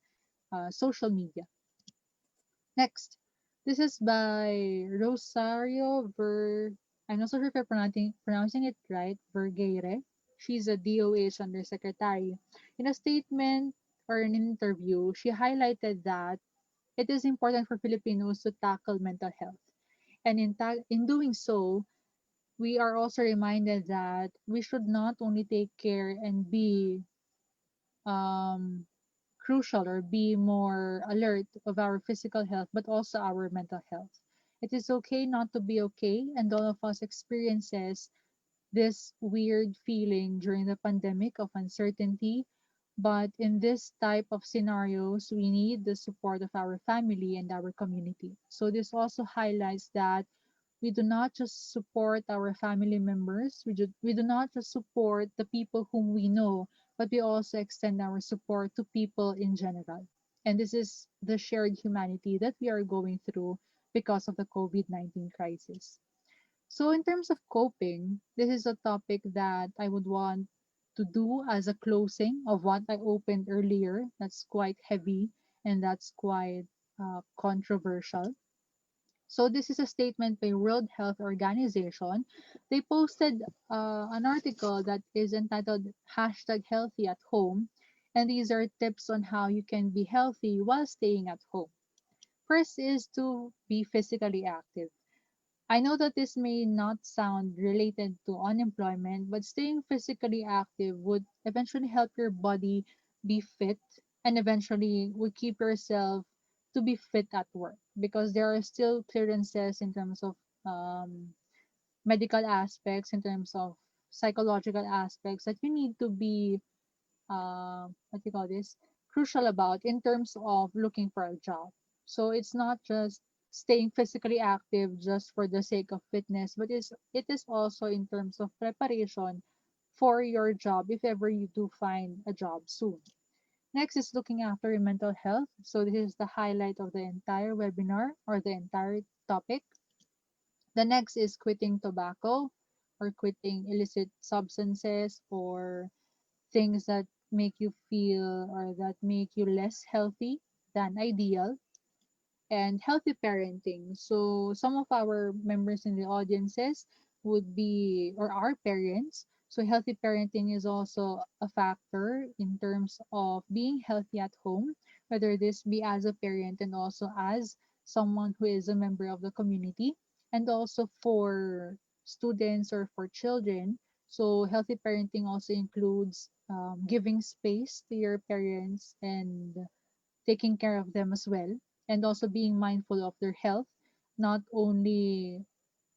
Speaker 3: social media. Next, this is by Rosario I'm not so sure if I'm pronouncing it right, Vergeire. She's a DOH undersecretary. In a statement or an interview, she highlighted that it is important for Filipinos to tackle mental health. And in doing so, we are also reminded that we should not only take care and be um, crucial or be more alert of our physical health, but also our mental health. It is okay not to be okay, and all of us experiences this weird feeling during the pandemic of uncertainty. But in this type of scenarios, we need the support of our family and our community. So this also highlights that we do not just support our family members, we do not just support the people whom we know, but we also extend our support to people in general. And this is the shared humanity that we are going through because of the COVID 19 crisis. So, in terms of coping, this is a topic that I would want to do as a closing of what I opened earlier. That's quite heavy and that's quite controversial. So this is a statement by World Health Organization. They posted an article that is entitled #Healthy at Home, and these are tips on how you can be healthy while staying at home. First is to be physically active. I know that this may not sound related to unemployment, but staying physically active would eventually help your body be fit and eventually would keep yourself to be fit at work, because there are still clearances in terms of medical aspects, in terms of psychological aspects, that you need to be what do you call this, crucial about in terms of looking for a job. So it's not just staying physically active just for the sake of fitness, but it is also in terms of preparation for your job if ever you do find a job soon. Next is looking after your mental health. So this is the highlight of the entire webinar or the entire topic. The next is quitting tobacco or quitting illicit substances or things that make you feel or that make you less healthy than ideal. And healthy parenting. So some of our members in the audiences would be or are parents. So healthy parenting is also a factor in terms of being healthy at home, whether this be as a parent and also as someone who is a member of the community, and also for students or for children. So healthy parenting also includes giving space to your parents and taking care of them as well, and also being mindful of their health, not only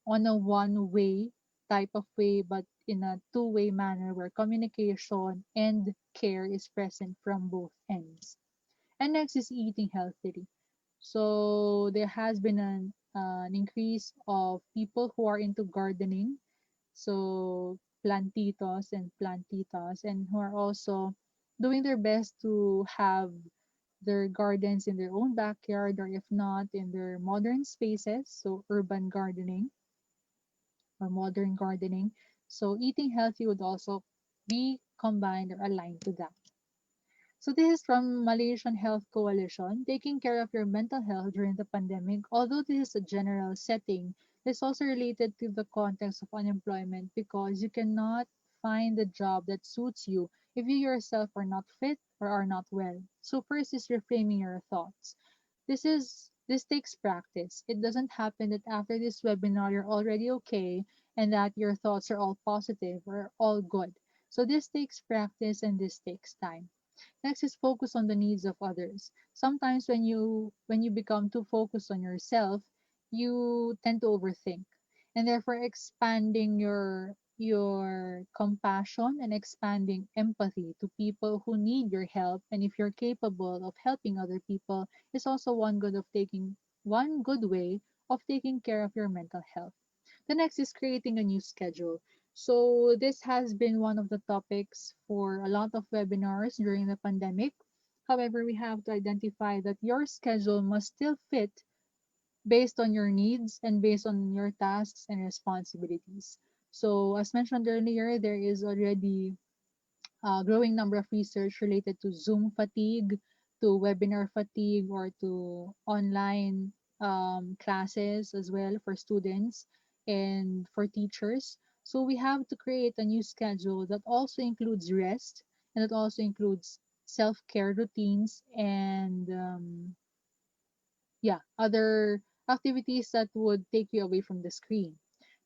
Speaker 3: on a one way type of way, but in a two-way manner where communication and care is present from both ends. And next is eating healthily. So there has been an increase of people who are into gardening, so plantitos and plantitas, and who are also doing their best to have their gardens in their own backyard, or if not in their modern spaces, so urban gardening or modern gardening. So eating healthy would also be combined or aligned to that. So this is from Malaysian Health Coalition. Taking care of your mental health during the pandemic, although this is a general setting, is also related to the context of unemployment, because you cannot find a job that suits you if you yourself are not fit or are not well. So first is reframing your thoughts. This takes practice. It doesn't happen that after this webinar you're already okay and that your thoughts are all positive or all good. So this takes practice and this takes time. Next is focus on the needs of others. Sometimes when you become too focused on yourself, you tend to overthink. And therefore expanding your compassion and expanding empathy to people who need your help, and if you're capable of helping other people, is also one good way of taking care of your mental health. The next is creating a new schedule. So this has been one of the topics for a lot of webinars during the pandemic. However, we have to identify that your schedule must still fit based on your needs and based on your tasks and responsibilities. So as mentioned earlier, there is already a growing number of research related to Zoom fatigue, to webinar fatigue, or to online classes as well for students and for teachers. So we have to create a new schedule that also includes rest, and that also includes self-care routines and yeah, other activities that would take you away from the screen.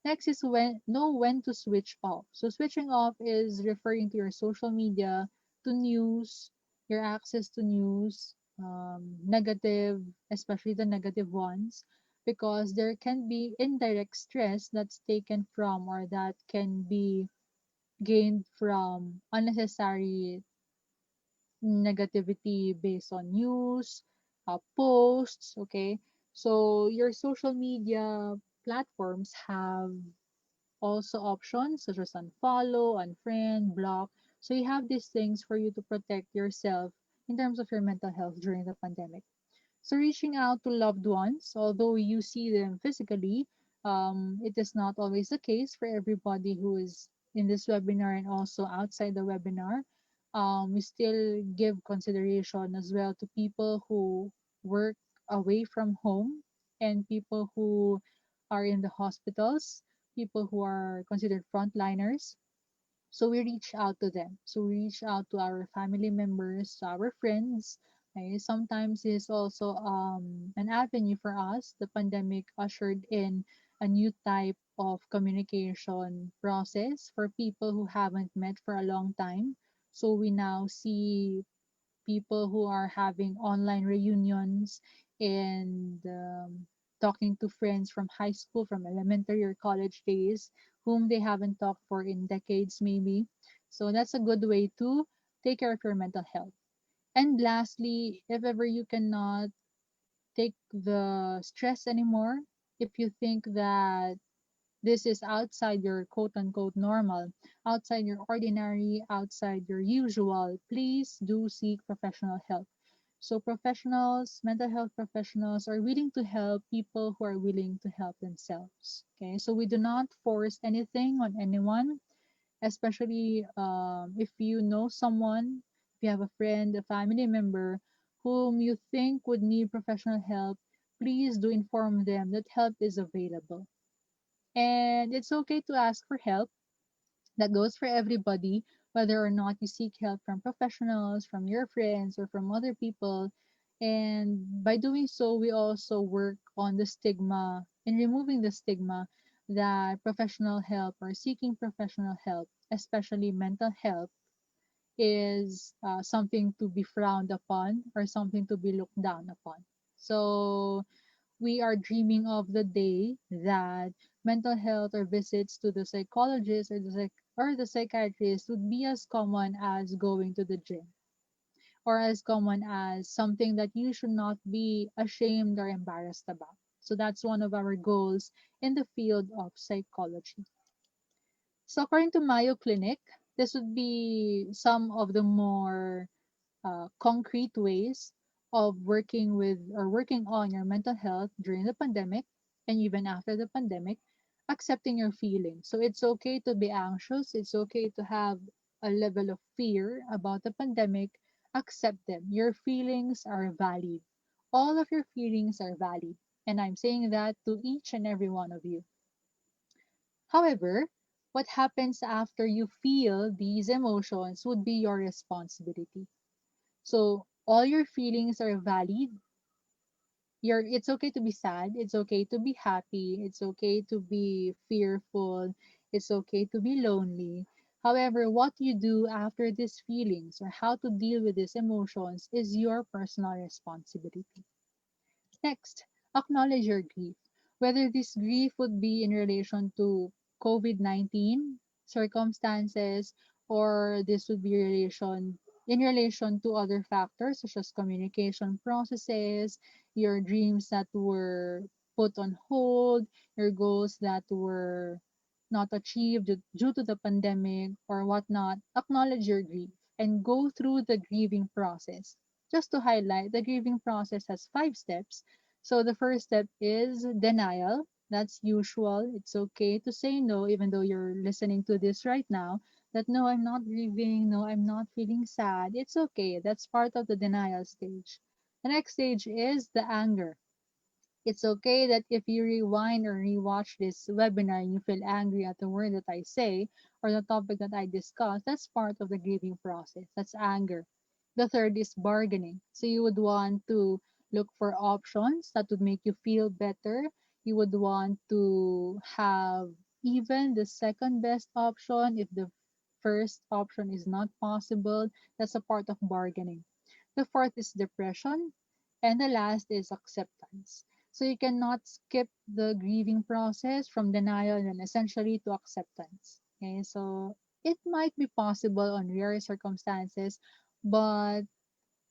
Speaker 3: Next is when to switch off. So switching off is referring to your social media, to news, your access to news, negative, especially the negative ones, because there can be indirect stress that's taken from or that can be gained from unnecessary negativity based on news, posts, okay? So your social media platforms have also options such as unfollow, unfriend, block. So you have these things for you to protect yourself in terms of your mental health during the pandemic. So reaching out to loved ones, although you see them physically, it is not always the case for everybody who is in this webinar and also outside the webinar. We still give consideration as well to people who work away from home and people who are in the hospitals, people who are considered frontliners. So we reach out to them. So we reach out to our family members, to our friends. Okay? Sometimes it's also an avenue for us. The pandemic ushered in a new type of communication process for people who haven't met for a long time. So we now see people who are having online reunions and talking to friends from high school, from elementary or college days, whom they haven't talked for in decades, maybe. So that's a good way to take care of your mental health. And lastly, if ever you cannot take the stress anymore, if you think that this is outside your quote unquote normal, outside your ordinary, outside your usual, please do seek professional help. So, professionals, mental health professionals, are willing to help people who are willing to help themselves. Okay, so we do not force anything on anyone, especially if you know someone, if you have a friend, a family member whom you think would need professional help, please do inform them that help is available. And it's okay to ask for help. That goes for everybody, whether or not you seek help from professionals, from your friends, or from other people. And by doing so, we also work on the stigma and removing the stigma that professional help or seeking professional help, especially mental health, is something to be frowned upon or something to be looked down upon. So, we are dreaming of the day that mental health or visits to the psychologist or the psychiatrist would be as common as going to the gym, or as common as something that you should not be ashamed or embarrassed about. So that's one of our goals in the field of psychology. So according to Mayo Clinic, this would be some of the more concrete ways of working with or working on your mental health during the pandemic and even after the pandemic. Accepting your feelings. So it's okay to be anxious, it's okay to have a level of fear about the pandemic. Accept them. Your feelings are valid. All of your feelings are valid, and I'm saying that to each and every one of you. However, what happens after you feel these emotions would be your responsibility. So all your feelings are valid. It's okay to be sad, it's okay to be happy, it's okay to be fearful, it's okay to be lonely. However, what you do after these feelings or how to deal with these emotions is your personal responsibility. Next, acknowledge your grief. Whether this grief would be in relation to COVID-19 circumstances, or this would be in relation to other factors such as communication processes, your dreams that were put on hold, your goals that were not achieved due to the pandemic or whatnot. Acknowledge your grief and go through the grieving process. Just to highlight, the grieving process has 5 steps. So the first step is denial. That's usual. It's okay to say no, even though you're listening to this right now. That no, I'm not grieving. No, I'm not feeling sad. It's okay. That's part of the denial stage. The next stage is the anger. It's okay that if you rewind or rewatch this webinar and you feel angry at the word that I say or the topic that I discuss, that's part of the grieving process. That's anger. The third is bargaining. So you would want to look for options that would make you feel better. You would want to have even the second best option if the first option is not possible. That's a part of bargaining. The fourth is depression. And the last is acceptance. So you cannot skip the grieving process from denial and essentially to acceptance. Okay, so it might be possible on rare circumstances, but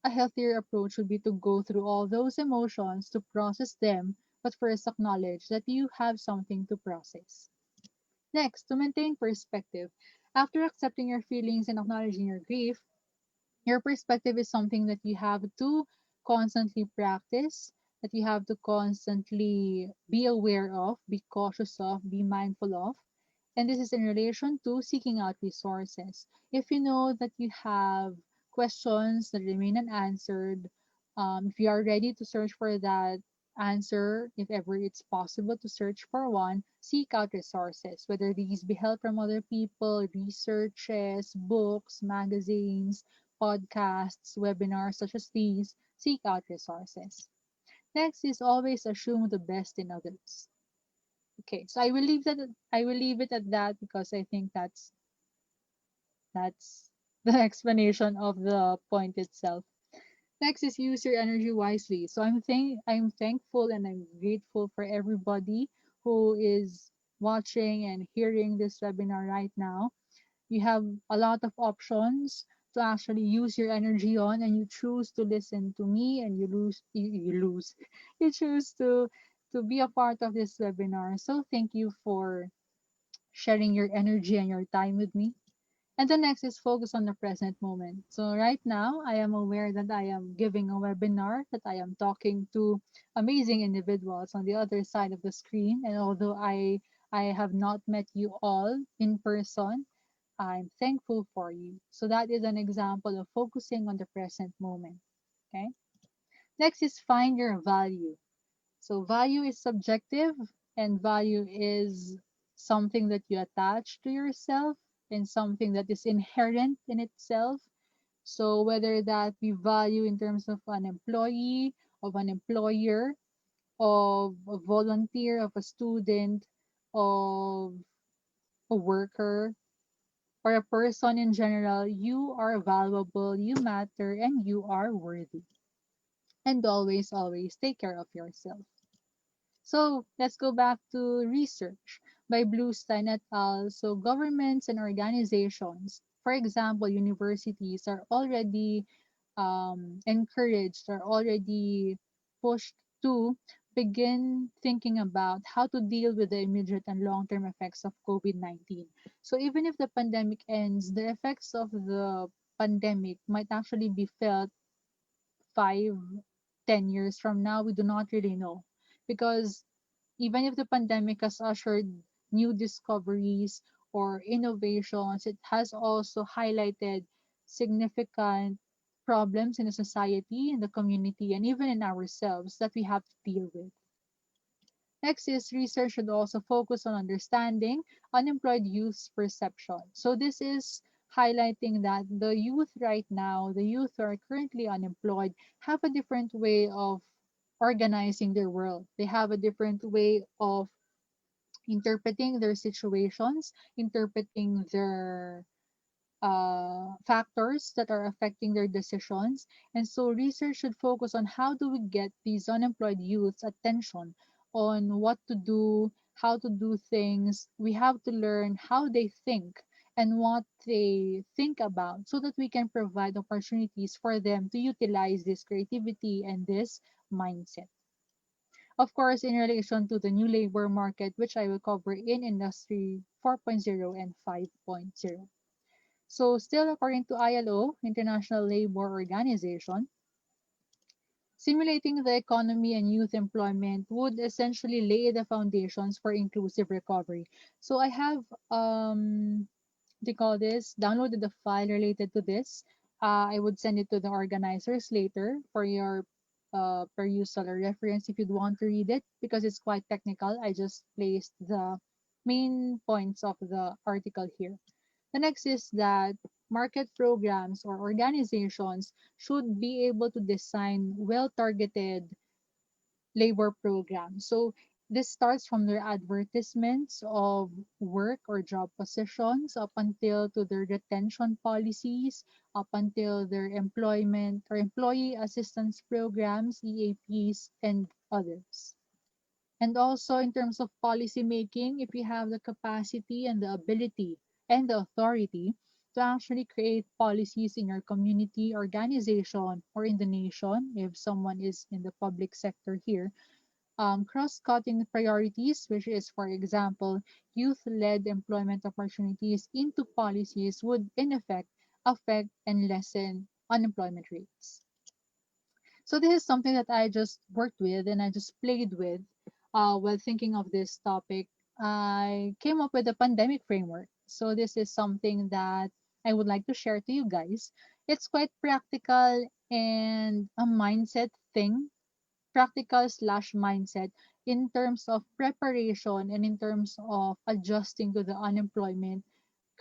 Speaker 3: a healthier approach would be to go through all those emotions to process them, but first acknowledge that you have something to process. Next, to maintain perspective. After accepting your feelings and acknowledging your grief, your perspective is something that you have to constantly practice, that you have to constantly be aware of, be cautious of, be mindful of. And this is in relation to seeking out resources. If you know that you have questions that remain unanswered, if you are ready to search for that answer, if ever it's possible to search for one, seek out resources, whether these be help from other people, researches, books, magazines, podcasts, webinars such as these. Seek out resources. Next is always assume the best in others. Okay, so I will leave it at that because I think that's the explanation of the point itself. Next is use your energy wisely. So I'm thankful and I'm grateful for everybody who is watching and hearing this webinar right now. You have a lot of options to actually use your energy on, and you choose to listen to me, and you lose you choose to be a part of this webinar. So thank you for sharing your energy and your time with me. And the next is focus on the present moment. So right now, I am aware that I am giving a webinar, that I am talking to amazing individuals on the other side of the screen. And although I have not met you all in person, I'm thankful for you. So that is an example of focusing on the present moment. Okay. Next is find your value. So value is subjective, and value is something that you attach to yourself and something that is inherent in itself. So whether that be value in terms of an employee, of an employer, of a volunteer, of a student, of a worker, or a person in general, you are valuable, you matter, and you are worthy. And always, always take care of yourself. So let's go back to research by Bluestein et al. So governments and organizations, for example, universities are already encouraged, are already pushed to begin thinking about how to deal with the immediate and long-term effects of COVID-19. So even if the pandemic ends, the effects of the pandemic might actually be felt 5, 10 years from now. We do not really know, because even if the pandemic has ushered new discoveries or innovations, it has also highlighted significant problems in the society, in the community, and even in ourselves that we have to deal with. Next is research should also focus on understanding unemployed youth's perception. So this is highlighting that the youth right now, the youth who are currently unemployed, have a different way of organizing their world. They have a different way of interpreting their situations, interpreting their factors that are affecting their decisions. And so research should focus on how do we get these unemployed youth's attention on what to do, how to do things. We have to learn how they think and what they think about so that we can provide opportunities for them to utilize this creativity and this mindset. Of course, in relation to the new labor market, which I will cover in Industry 4.0 and 5.0. So still according to ILO, International Labor Organization, simulating the economy and youth employment would essentially lay the foundations for inclusive recovery. So I have they call this downloaded the file related to this. I would send it to the organizers later for your perusal or reference if you'd want to read it, because it's quite technical. I just placed the main points of the article here. The next is that market programs or organizations should be able to design well targeted labor programs. So this starts from their advertisements of work or job positions up until to their retention policies, up until their employment or employee assistance programs, EAPs, and others. And also in terms of policy making, if you have the capacity and the ability and the authority to actually create policies in your community, organization, or in the nation, if someone is in the public sector here, cross-cutting priorities, which is, for example, youth-led employment opportunities into policies would, in effect, affect and lessen unemployment rates. So this is something that I just worked with and I just played with while thinking of this topic. I came up with a pandemic framework. So this is something that I would like to share to you guys. It's quite practical and a mindset thing, practical slash mindset in terms of preparation and in terms of adjusting to the unemployment,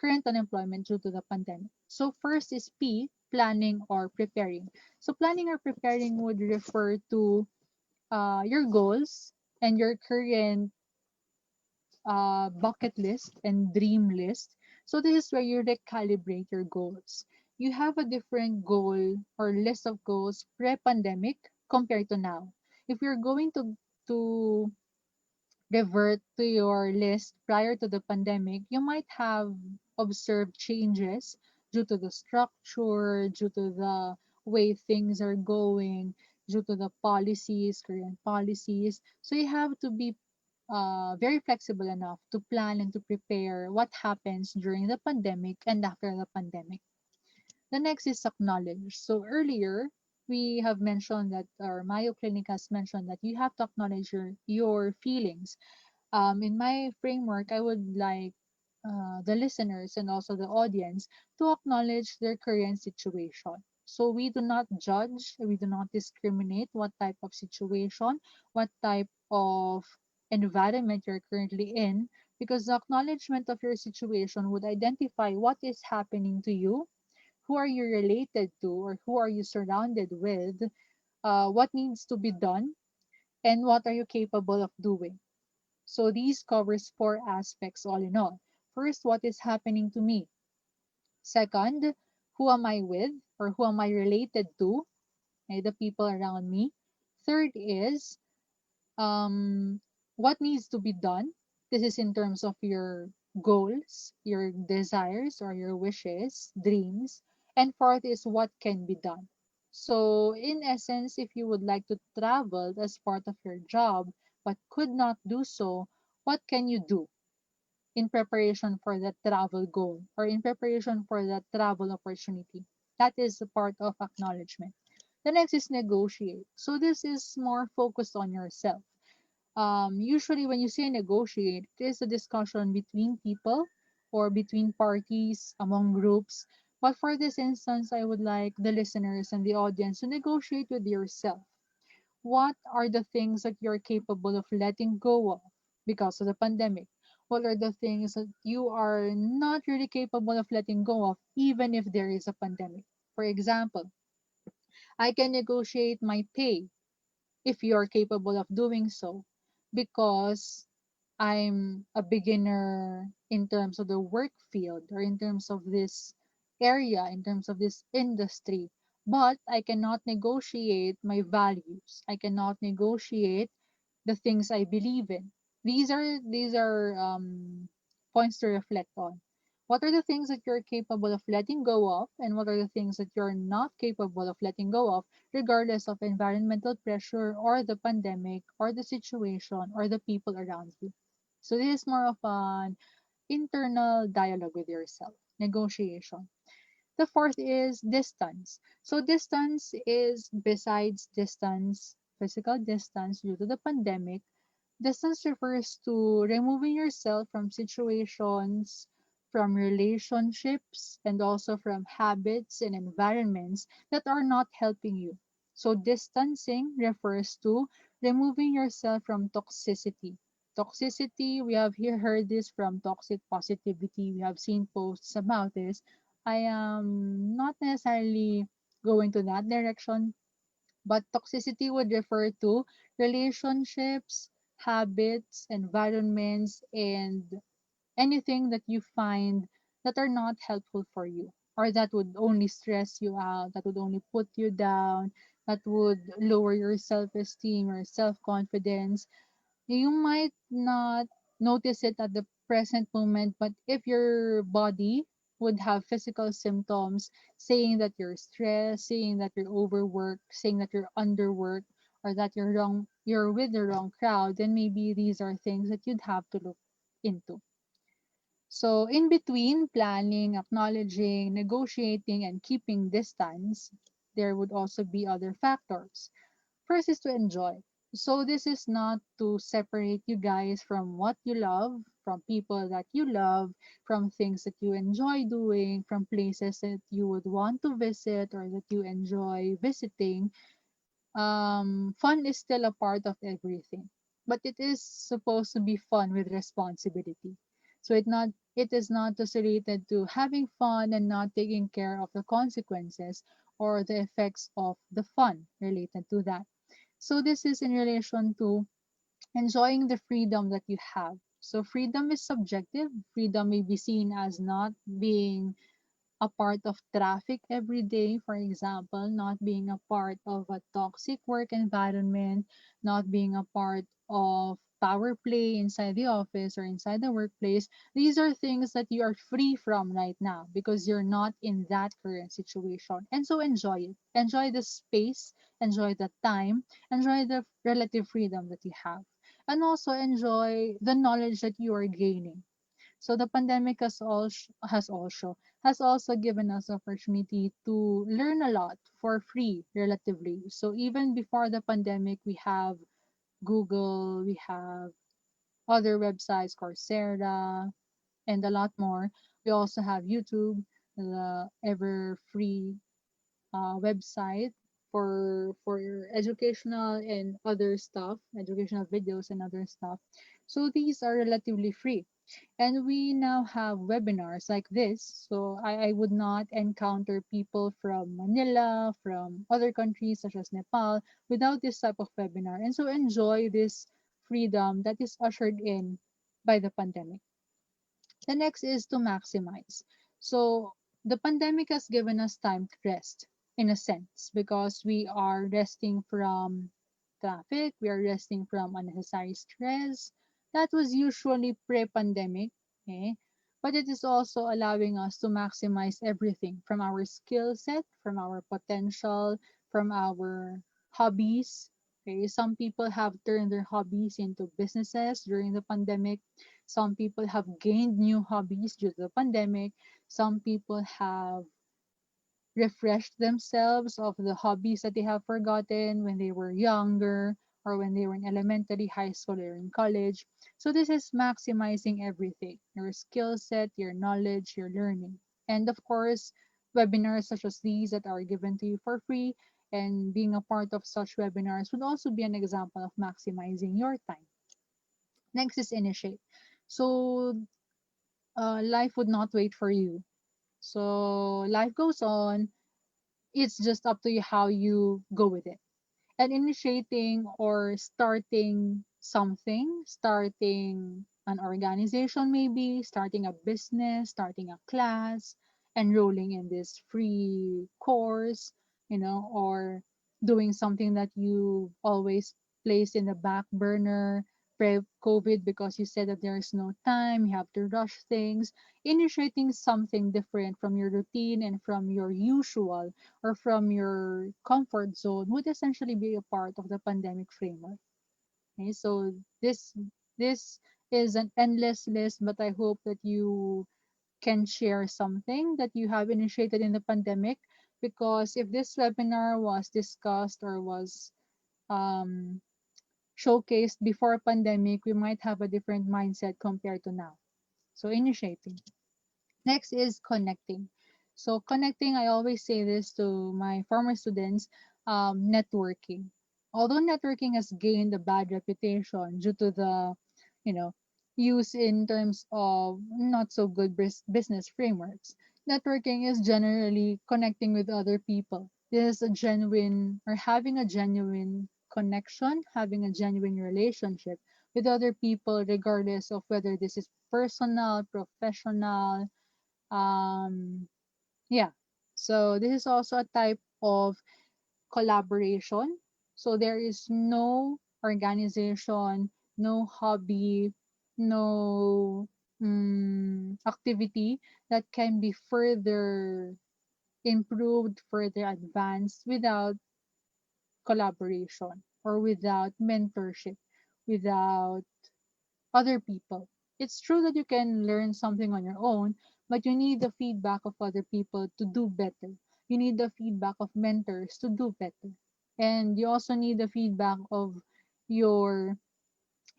Speaker 3: current unemployment due to the pandemic. So first is P, planning or preparing. So planning or preparing would refer to your goals and your current bucket list and dream list. So this is where you recalibrate your goals. you have a different goal or list of goals pre-pandemic compared to now. If you're going to revert to your list prior to the pandemic, you might have observed changes due to the structure, due to the way things are going, due to the policies, current policies. So you have to be very flexible enough to plan and to prepare what happens during the pandemic and after the pandemic. The next is acknowledge. So earlier, we have mentioned that, or Mayo Clinic has mentioned that you have to acknowledge your feelings. In my framework, I would like the listeners and also the audience to acknowledge their current situation. So we do not judge, we do not discriminate what type of situation, what type of environment you're currently in, because the acknowledgement of your situation would identify what is happening to you, who are you related to, or who are you surrounded with, what needs to be done, and what are you capable of doing. So these covers four aspects all in all. First, what is happening to me? Second, who am I with or who am I related to? The people around me. Third is um, what needs to be done. This is in terms of your goals, your desires or your wishes, dreams. And fourth is what can be done. So, in essence, if you would like to travel as part of your job but could not do so, what can you do in preparation for that travel goal or in preparation for that travel opportunity? That is a part of acknowledgement. The next is negotiate. So, this is more focused on yourself. Usually, when you say negotiate, it is a discussion between people or between parties, among groups. But for this instance, I would like the listeners and the audience to negotiate with yourself. What are the things that you're capable of letting go of because of the pandemic? What are the things that you are not really capable of letting go of, even if there is a pandemic? For example, I can negotiate my pay if you are capable of doing so, because I'm a beginner in terms of the work field or in terms of this area, in terms of this industry. But I cannot negotiate my values. I cannot negotiate the things I believe in. These are points to reflect on. What are the things that you're capable of letting go of, and what are the things that you're not capable of letting go of, regardless of environmental pressure or the pandemic or the situation or the people around you? So this is more of an internal dialogue with yourself, negotiation. The fourth is distance. So distance is besides distance, physical distance due to the pandemic. Distance refers to removing yourself from situations, from relationships, and also from habits and environments that are not helping you. So, distancing refers to removing yourself from toxicity. Toxicity, we have here heard this from toxic positivity. We have seen posts about this. I am not necessarily going to that direction, but toxicity would refer to relationships, habits, environments, and anything that you find that are not helpful for you or that would only stress you out, that would only put you down, that would lower your self esteem or self confidence. You might not notice it at the present moment, but if your body would have physical symptoms saying that you're stressed, saying that you're overworked, saying that you're underworked, or that you're with the wrong crowd, then maybe these are things that you'd have to look into. So, in between planning, acknowledging, negotiating, and keeping distance, there would also be other factors. First is to enjoy. So this is not to separate you guys from what you love, from people that you love, from things that you enjoy doing, from places that you would want to visit or that you enjoy visiting. Fun is still a part of everything, but it is supposed to be fun with responsibility. So it is not just related to having fun and not taking care of the consequences or the effects of the fun related to that. So this is in relation to enjoying the freedom that you have. So freedom is subjective. Freedom may be seen as not being a part of traffic every day, for example, not being a part of a toxic work environment, not being a part of power play inside the office or inside the workplace. These are things that you are free from right now because you're not in that current situation. And so enjoy it. Enjoy the space, enjoy the time, enjoy the relative freedom that you have. And also enjoy the knowledge that you are gaining. So the pandemic has also given us opportunity to learn a lot for free relatively. So even before the pandemic, we have Google, we have other websites, Coursera, and a lot more. We also have YouTube, the ever free website for your educational and other stuff, educational videos and other stuff. So these are relatively free. And we now have webinars like this. So I would not encounter people from Manila, from other countries such as Nepal, without this type of webinar. And so enjoy this freedom that is ushered in by the pandemic. The next is to maximize. So the pandemic has given us time to rest in a sense because we are resting from traffic, we are resting from unnecessary stress. That was usually pre-pandemic, okay? But it is also allowing us to maximize everything from our skill set, from our potential, from our hobbies. Okay, some people have turned their hobbies into businesses during the pandemic. Some people have gained new hobbies due to the pandemic. Some people have refreshed themselves of the hobbies that they have forgotten when they were younger or when they were in elementary, high school, or in college. So this is maximizing everything, your skill set, your knowledge, your learning. And of course, webinars such as these that are given to you for free and being a part of such webinars would also be an example of maximizing your time. Next is initiate. So life would not wait for you. So life goes on. It's just up to you how you go with it. And initiating or starting something, starting an organization, maybe starting a business, starting a class, enrolling in this free course, or doing something that you always placed in the back burner pre-COVID because you said that there is no time, you have to rush things. Initiating something different from your routine and from your usual or from your comfort zone would essentially be a part of the pandemic framework. Okay, so this is an endless list, but I hope that you can share something that you have initiated in the pandemic, because if this webinar was discussed or was um, showcased before pandemic, we might have a different mindset compared to now. So initiating. Next is connecting. So connecting, I always say this to my former students, networking. Although networking has gained a bad reputation due to the, you know, use in terms of not so good business frameworks, networking is generally connecting with other people. This is a genuine or having a genuine connection, having a genuine relationship with other people, regardless of whether this is personal, professional, um, yeah. So this is also a type of collaboration. So there is no organization, no hobby, no activity that can be further improved, further advanced without collaboration or without mentorship, without other people. It's true that you can learn something on your own, but you need the feedback of other people to do better. You need the feedback of mentors to do better. And you also need the feedback of your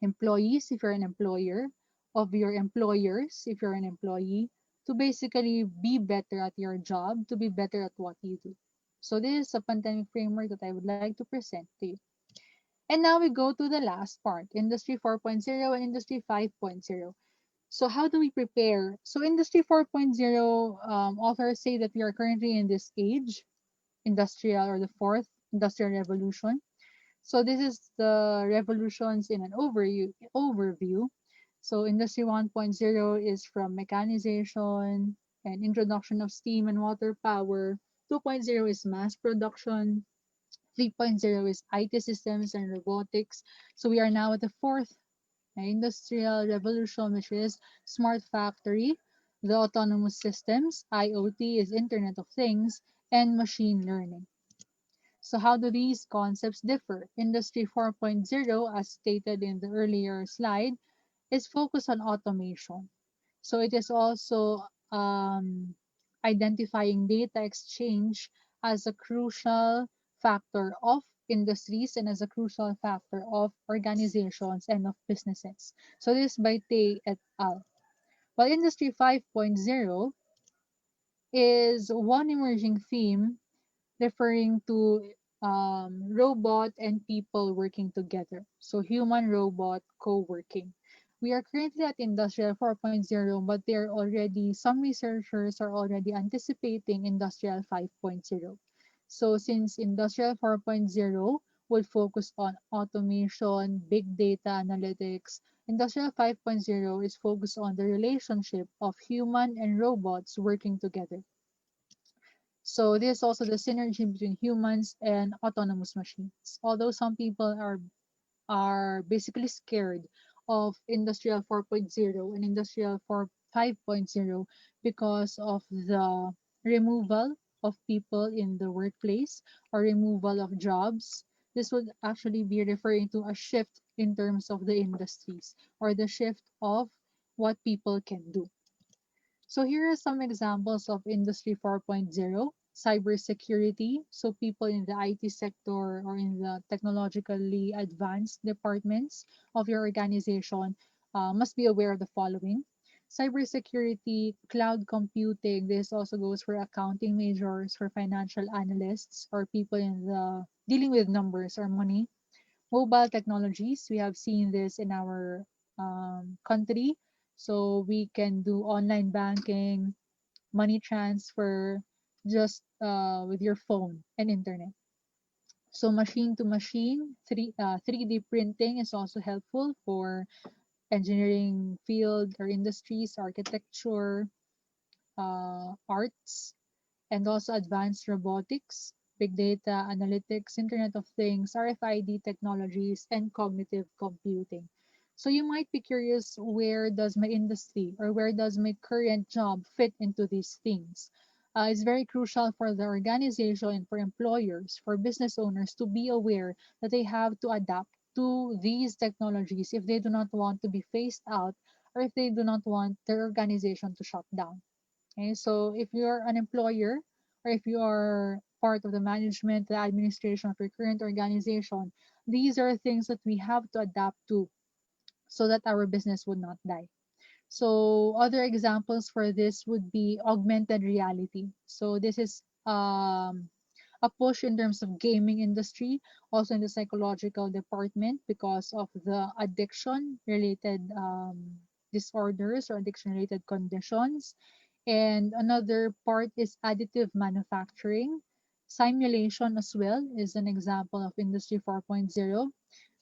Speaker 3: employees if you're an employer, of your employers if you're an employee, to basically be better at your job, to be better at what you do. So this is a pandemic framework that I would like to present to you. And now we go to the last part, Industry 4.0 and Industry 5.0. So how do we prepare? So Industry 4.0, authors say that we are currently in this age, industrial or the fourth industrial revolution. So this is the revolutions in an overview. So Industry 1.0 is from mechanization, and introduction of steam and water power. 2.0 is mass production. 3.0 is IT systems and robotics. So we are now at the fourth industrial revolution, which is smart factory, the autonomous systems, IoT is Internet of Things, and machine learning. So how do these concepts differ? Industry 4.0, as stated in the earlier slide, is focused on automation. So it is also identifying data exchange as a crucial factor of industries and as a crucial factor of organizations and of businesses. So this is by Tay et al. While Industry 5.0 is one emerging theme referring to robot and people working together. So human robot co-working. We are currently at Industrial 4.0, but there are already some researchers are already anticipating Industrial 5.0. So since Industrial 4.0 would focus on automation, big data analytics, Industrial 5.0 is focused on the relationship of human and robots working together. So there's also the synergy between humans and autonomous machines. Although some people are basically scared of Industrial 4.0 and Industrial 4 5.0 because of the removal of people in the workplace or removal of jobs. This would actually be referring to a shift in terms of the industries or the shift of what people can do. So here are some examples of Industry 4.0, cybersecurity. So people in the IT sector or in the technologically advanced departments of your organization must be aware of the following. Cybersecurity, cloud computing, this also goes for accounting majors, for financial analysts, or people in the dealing with numbers or money. Mobile technologies, we have seen this in our country. So we can do online banking, money transfer, just with your phone and internet. So machine to machine, 3D printing is also helpful for engineering field or industries, architecture, arts, and also advanced robotics, big data, analytics, Internet of Things, RFID technologies, and cognitive computing. So you might be curious, where does my industry or where does my current job fit into these things? It's very crucial for the organization and for employers, for business owners to be aware that they have to adapt to these technologies if they do not want to be phased out or if they do not want their organization to shut down. Okay, so if you're an employer or if you are part of the management, the administration of your current organization, these are things that we have to adapt to so that our business would not die. So other examples for this would be augmented reality. So this is a push in terms of gaming industry, also in the psychological department because of the addiction related disorders or addiction related conditions. And another part is additive manufacturing. Simulation as well is an example of Industry 4.0.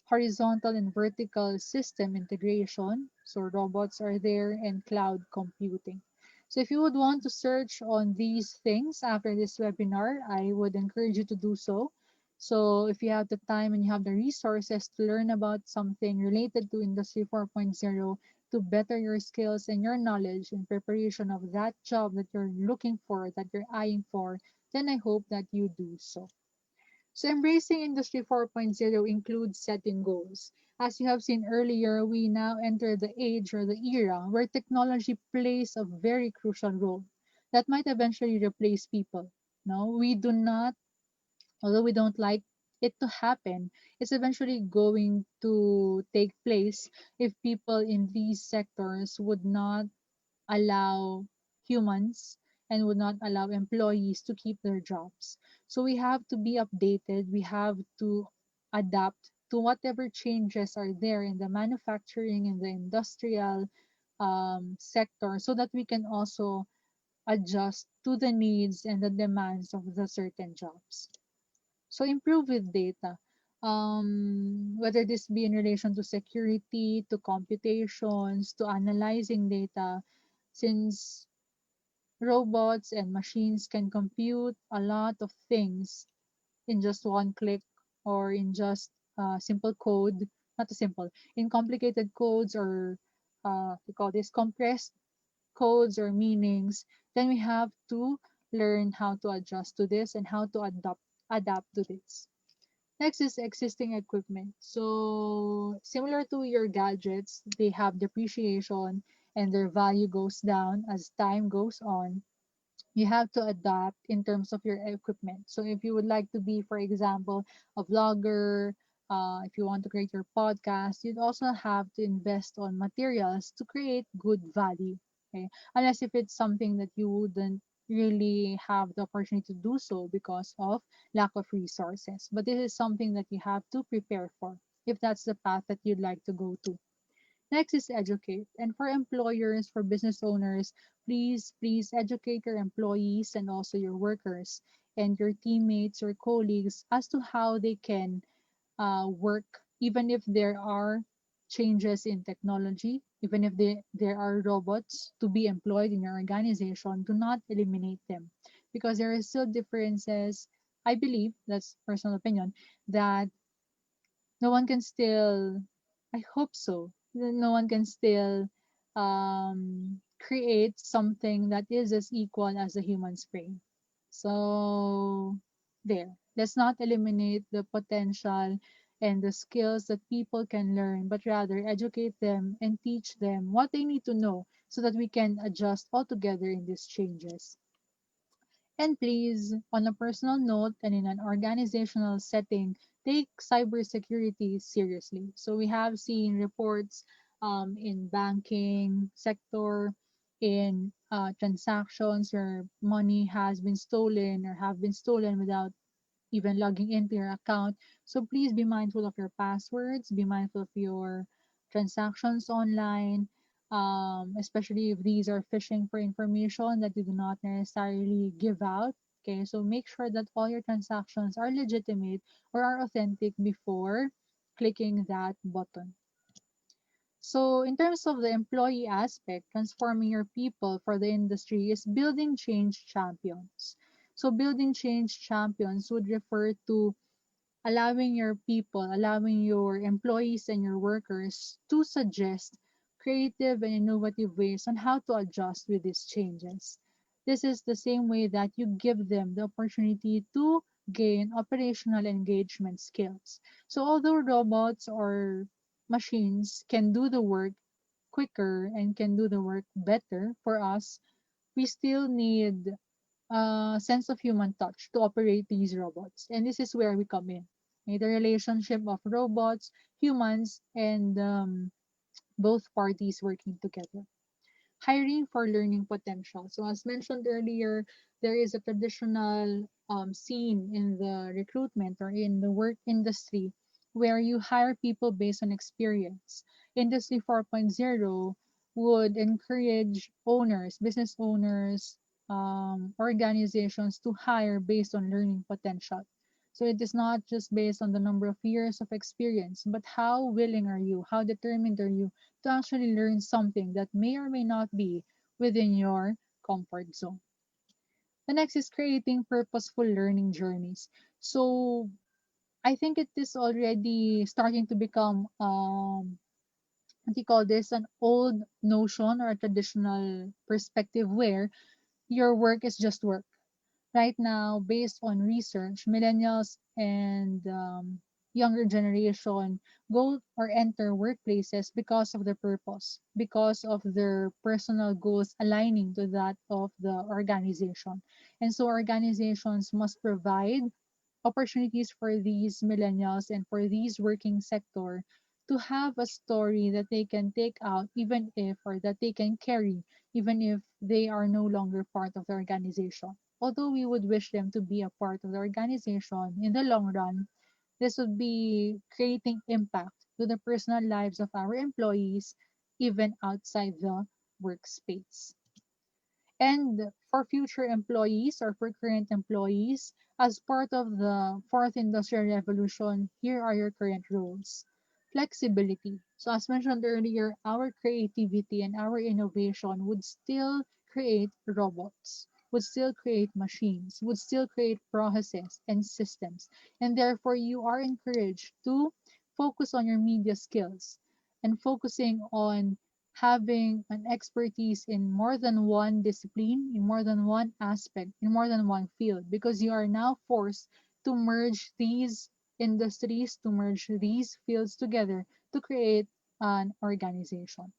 Speaker 3: Horizontal and vertical system integration. So robots are there and cloud computing. So if you would want to search on these things after this webinar, I would encourage you to do so. So if you have the time and you have the resources to learn about something related to Industry 4.0 to better your skills and your knowledge in preparation of that job that you're looking for, that you're eyeing for, then I hope that you do so. So embracing Industry 4.0 includes setting goals. As you have seen earlier, we now enter the age or the era where technology plays a very crucial role that might eventually replace people. No, we do not, although we don't like it to happen, it's eventually going to take place if people in these sectors would not allow humans and would not allow employees to keep their jobs. So we have to be updated. We have to adapt to whatever changes are there in the manufacturing and the industrial sector so that we can also adjust to the needs and the demands of the certain jobs. So improve with data. Whether this be in relation to security, to computations, to analyzing data, since Robots and machines can compute a lot of things in just one click or in just simple code, not a simple, in complicated codes or we call this compressed codes or meanings, then we have to learn how to adjust to this and how to adapt to this. Next is existing equipment. So similar to your gadgets, they have depreciation and their value goes down as time goes on. You have to adapt in terms of your equipment. So if you would like to be, for example, a vlogger, if you want to create your podcast, you'd also have to invest on materials to create good value. Okay, unless if it's something that you wouldn't really have the opportunity to do so because of lack of resources. But this is something that you have to prepare for if that's the path that you'd like to go to. Next is educate. And for employers, for business owners, please educate your employees and also your workers and your teammates or colleagues as to how they can work, even if there are changes in technology, even if there are robots to be employed in your organization, do not eliminate them because there are still differences. I believe, that's personal opinion, that no one can still, I hope so, no one can still create something that is as equal as the human's brain. So there, let's not eliminate the potential and the skills that people can learn, but rather educate them and teach them what they need to know so that we can adjust altogether in these changes. And please, on a personal note and in an organizational setting, take cybersecurity seriously. So we have seen reports in banking sector, in transactions where money has been stolen or have been stolen without even logging into your account. So please be mindful of your passwords, be mindful of your transactions online, especially if these are phishing for information that you do not necessarily give out. Okay, so make sure that all your transactions are legitimate or are authentic before clicking that button. So, in terms of the employee aspect, transforming your people for the industry is building change champions. So, building change champions would refer to allowing your people, allowing your employees and your workers to suggest creative and innovative ways on how to adjust with these changes. This is the same way that you give them the opportunity to gain operational engagement skills. So, although robots or machines can do the work quicker and can do the work better for us, we still need a sense of human touch to operate these robots. And this is where we come in. Okay, the relationship of robots, humans, and both parties working together. Hiring for learning potential. So, as mentioned earlier, there is a traditional scene in the recruitment or in the work industry where you hire people based on experience. Industry 4.0 would encourage owners, business owners, organizations to hire based on learning potential. So it is not just based on the number of years of experience, but how willing are you, how determined are you to actually learn something that may or may not be within your comfort zone. The next is creating purposeful learning journeys. So I think it is already starting to become what do you call this, an old notion or a traditional perspective where your work is just work. Right now, based on research, millennials and younger generation go or enter workplaces because of their purpose, because of their personal goals aligning to that of the organization. And so organizations must provide opportunities for these millennials and for these working sector to have a story that they can take out even if or that they can carry even if they are no longer part of the organization. Although we would wish them to be a part of the organization in the long run, this would be creating impact to the personal lives of our employees even outside the workspace. And for future employees or for current employees, as part of the fourth industrial revolution, here are your current roles. Flexibility. So as mentioned earlier, our creativity and our innovation would still create robots, would still create machines, would still create processes and systems. And therefore, you are encouraged to focus on your media skills and focusing on having an expertise in more than one discipline, in more than one aspect, in more than one field, because you are now forced to merge these industries, to merge these fields together to create an organization.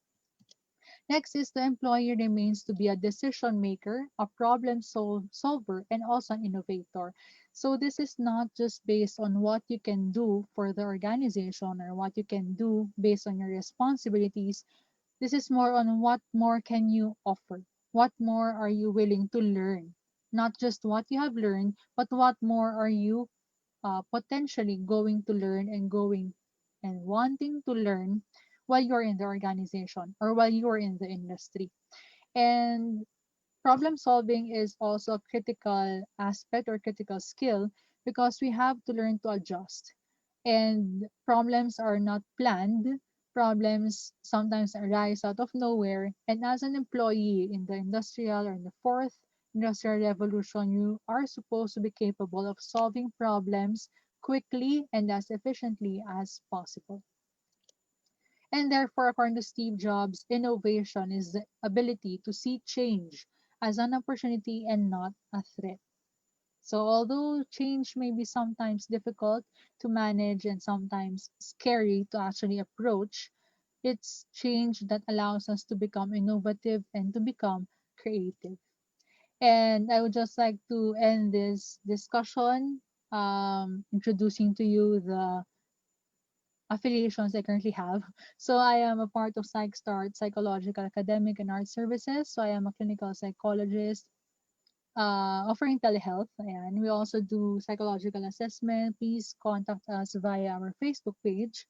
Speaker 3: Next is the employee remains to be a decision maker, a problem solver, and also an innovator. So this is not just based on what you can do for the organization or what you can do based on your responsibilities. This is more on what more can you offer? What more are you willing to learn? Not just what you have learned, but what more are you potentially going to learn and going and wanting to learn while you're in the organization or while you're in the industry. And problem solving is also a critical aspect or critical skill because we have to learn to adjust. And problems are not planned. Problems sometimes arise out of nowhere. And as an employee in the industrial or in the fourth industrial revolution, you are supposed to be capable of solving problems quickly and as efficiently as possible. And therefore, according to Steve Jobs, innovation is the ability to see change as an opportunity and not a threat. So, although change may be sometimes difficult to manage and sometimes scary to actually approach, it's change that allows us to become innovative and to become creative. And I would just like to end this discussion introducing to you the affiliations I currently have. So I am a part of PsychStart, Psychological Academic and Art Services. So I am a clinical psychologist offering telehealth. And we also do psychological assessment. Please contact us via our Facebook page.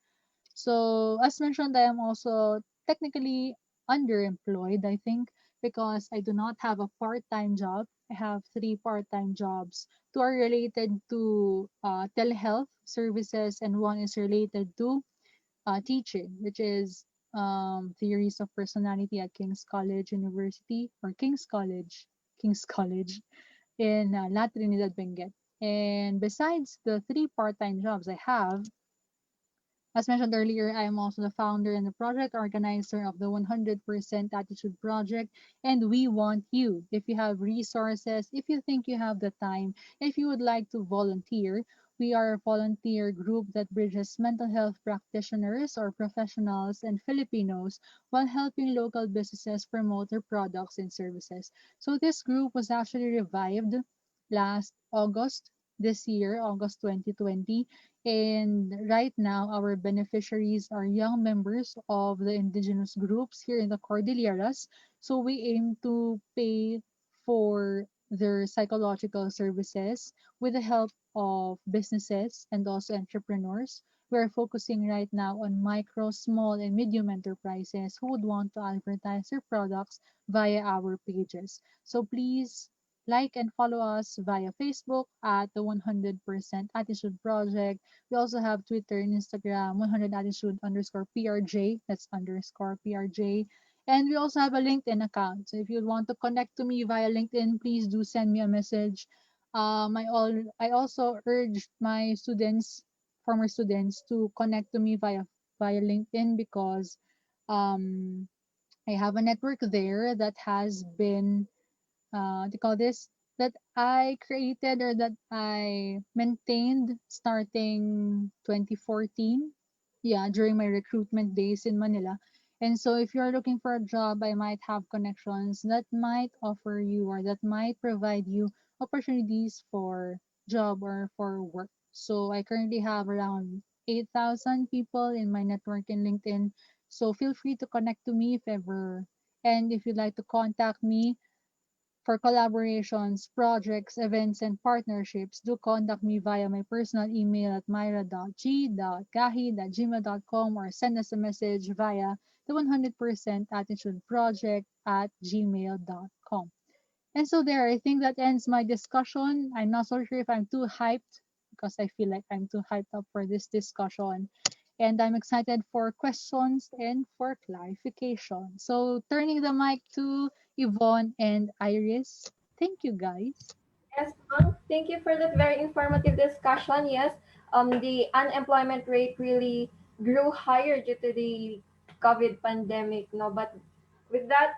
Speaker 3: So as mentioned, I am also technically underemployed, I think, because I do not have a part-time job. I have three part-time jobs. Two are related to telehealth services, and one is related to teaching, which is theories of personality at King's College University or King's College in La Trinidad, Benguet. And besides the three part-time jobs I have, as mentioned earlier, I am also the founder and the project organizer of the 100% Attitude Project. And we want you, if you have resources, if you think you have the time, if you would like to volunteer, we are a volunteer group that bridges mental health practitioners or professionals and Filipinos while helping local businesses promote their products and services. So this group was actually revived last August this year, August 2020. And right now, our beneficiaries are young members of the indigenous groups here in the Cordilleras. So we aim to pay for their psychological services with the help of businesses and also entrepreneurs. We're focusing right now on micro, small, and medium enterprises who would want to advertise their products via our pages. So please like and follow us via Facebook at the 100% Attitude Project. We also have Twitter and Instagram, 100 Attitude underscore PRJ. That's underscore PRJ. And we also have a LinkedIn account. So if you want to connect to me via LinkedIn, please do send me a message. I also urge my students, former students, to connect to me via LinkedIn because um, I have a network there that has been what do you call this, that I created or that I maintained starting 2014. Yeah, during my recruitment days in Manila. And so if you're looking for a job, I might have connections that might offer you or that might provide you opportunities for job or for work. So I currently have around 8,000 people in my network in LinkedIn. So feel free to connect to me if ever. And if you'd like to contact me, for collaborations, projects, events, and partnerships, do contact me via my personal email at myra.g.gahi@gmail.com or send us a message via the 100% Attitude Project at gmail.com. And so there, I think that ends my discussion. I'm not so sure if I'm too hyped because I feel like I'm too hyped up for this discussion. And I'm excited for questions and for clarification. So turning the mic to Yvonne, and Iris. Thank you, guys.
Speaker 2: Yes, ma'am. Thank you for that very informative discussion. Yes, the unemployment rate really grew higher due to the COVID pandemic. No, but with that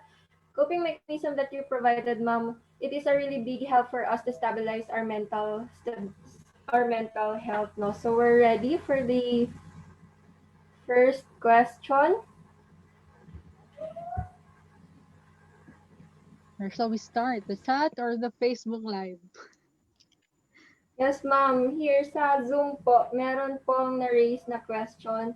Speaker 2: coping mechanism that you provided, ma'am, it is a really big help for us to stabilize our mental health. No, so we're ready for the first question.
Speaker 3: Where shall we start? The chat or the Facebook Live?
Speaker 2: Yes, ma'am. Here sa Zoom po, meron pong na-raise na question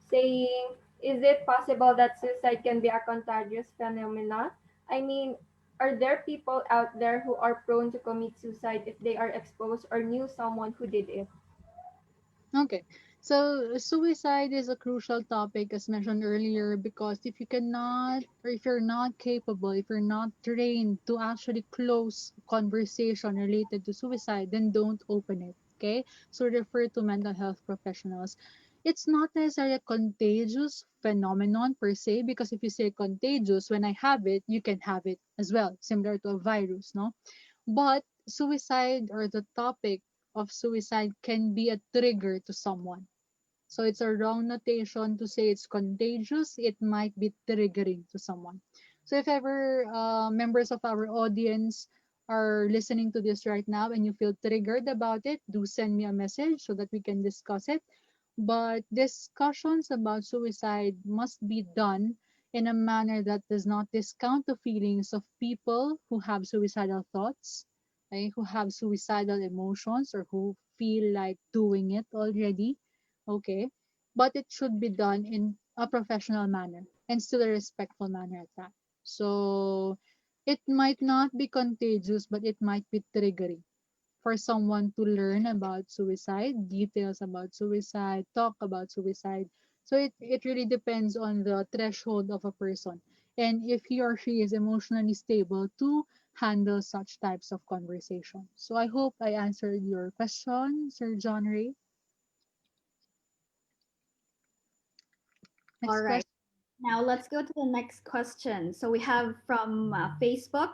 Speaker 2: saying, is it possible that suicide can be a contagious phenomenon? I mean, are there people out there who are prone to commit suicide if they are exposed or knew someone who did it?
Speaker 3: Okay. So suicide is a crucial topic as mentioned earlier because if you cannot or if you're not capable, if you're not trained to actually close conversation related to suicide, then don't open it. Okay? So refer to mental health professionals. It's not necessarily a contagious phenomenon per se because if you say contagious, when I have it, you can have it as well, similar to a virus, no? But suicide or the topic of suicide can be a trigger to someone. So it's a wrong notation to say it's contagious. It might be triggering to someone. So if ever members of our audience are listening to this right now and you feel triggered about it, do send me a message so that we can discuss it. But discussions about suicide must be done in a manner that does not discount the feelings of people who have suicidal thoughts, right, who have suicidal emotions, or who feel like doing it already. Okay, but it should be done in a professional manner and still a respectful manner at that. So it might not be contagious, but it might be triggering for someone to learn about suicide, details about suicide, talk about suicide. So it really depends on the threshold of a person and if he or she is emotionally stable to handle such types of conversation. So I hope I answered your question, Sir John Ray.
Speaker 1: All
Speaker 3: Next
Speaker 1: right.
Speaker 3: question.
Speaker 1: Now let's go to the next question. So we have from Facebook.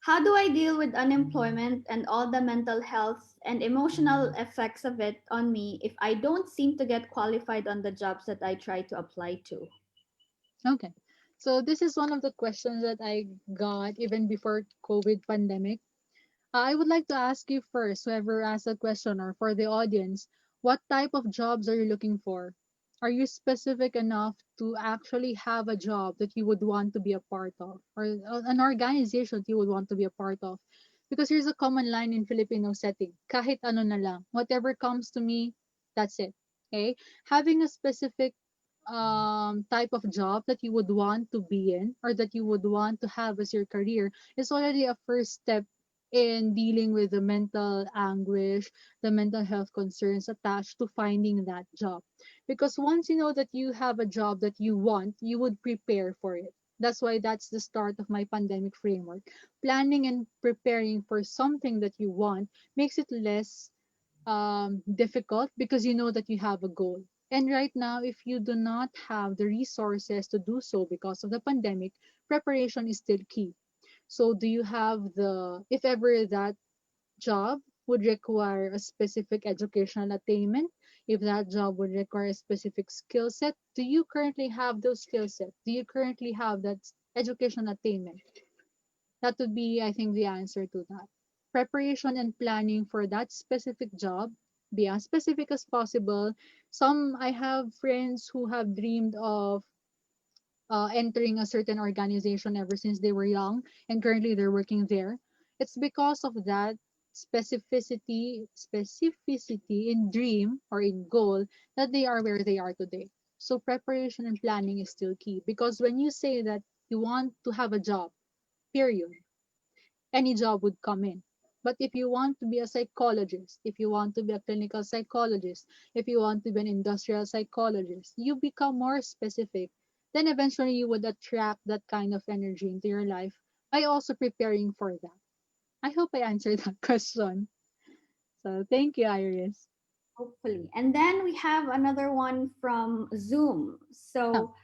Speaker 1: How do I deal with unemployment and all the mental health and emotional effects of it on me if I don't seem to get qualified on the jobs that I try to apply to?
Speaker 3: Okay. So this is one of the questions that I got even before COVID pandemic. I would like to ask you first, whoever asked the question or for the audience, what type of jobs are you looking for? Are you specific enough to actually have a job that you would want to be a part of or an organization that you would want to be a part of? Because here's a common line in Filipino setting, kahit ano na lang, whatever comes to me, that's it. Okay? Having a specific type of job that you would want to be in or that you would want to have as your career is already a first step in dealing with the mental anguish, the mental health concerns attached to finding that job. Because once you know that you have a job that you want, you would prepare for it. That's why that's the start of my pandemic framework. Planning and preparing for something that you want makes it less difficult because you know that you have a goal. And right now, if you do not have the resources to do so because of the pandemic, preparation is still key. So, do you have if ever that job would require a specific educational attainment, if that job would require a specific skill set, do you currently have those skill sets? Do you currently have that educational attainment? That would be, I think, the answer to that. Preparation and planning for that specific job, be as specific as possible. I have friends who have dreamed of entering a certain organization ever since they were young, and currently they're working there. It's because of that specificity in dream or in goal that they are where they are today. So preparation and planning is still key because when you say that you want to have a job, period, any job would come in. But if you want to be a psychologist, if you want to be a clinical psychologist, if you want to be an industrial psychologist, you become more specific. Then eventually you would attract that kind of energy into your life by also preparing for that. I hope I answered that question. So thank you, Iris.
Speaker 1: Hopefully. And then we have another one from Zoom.
Speaker 3: Huh.
Speaker 1: So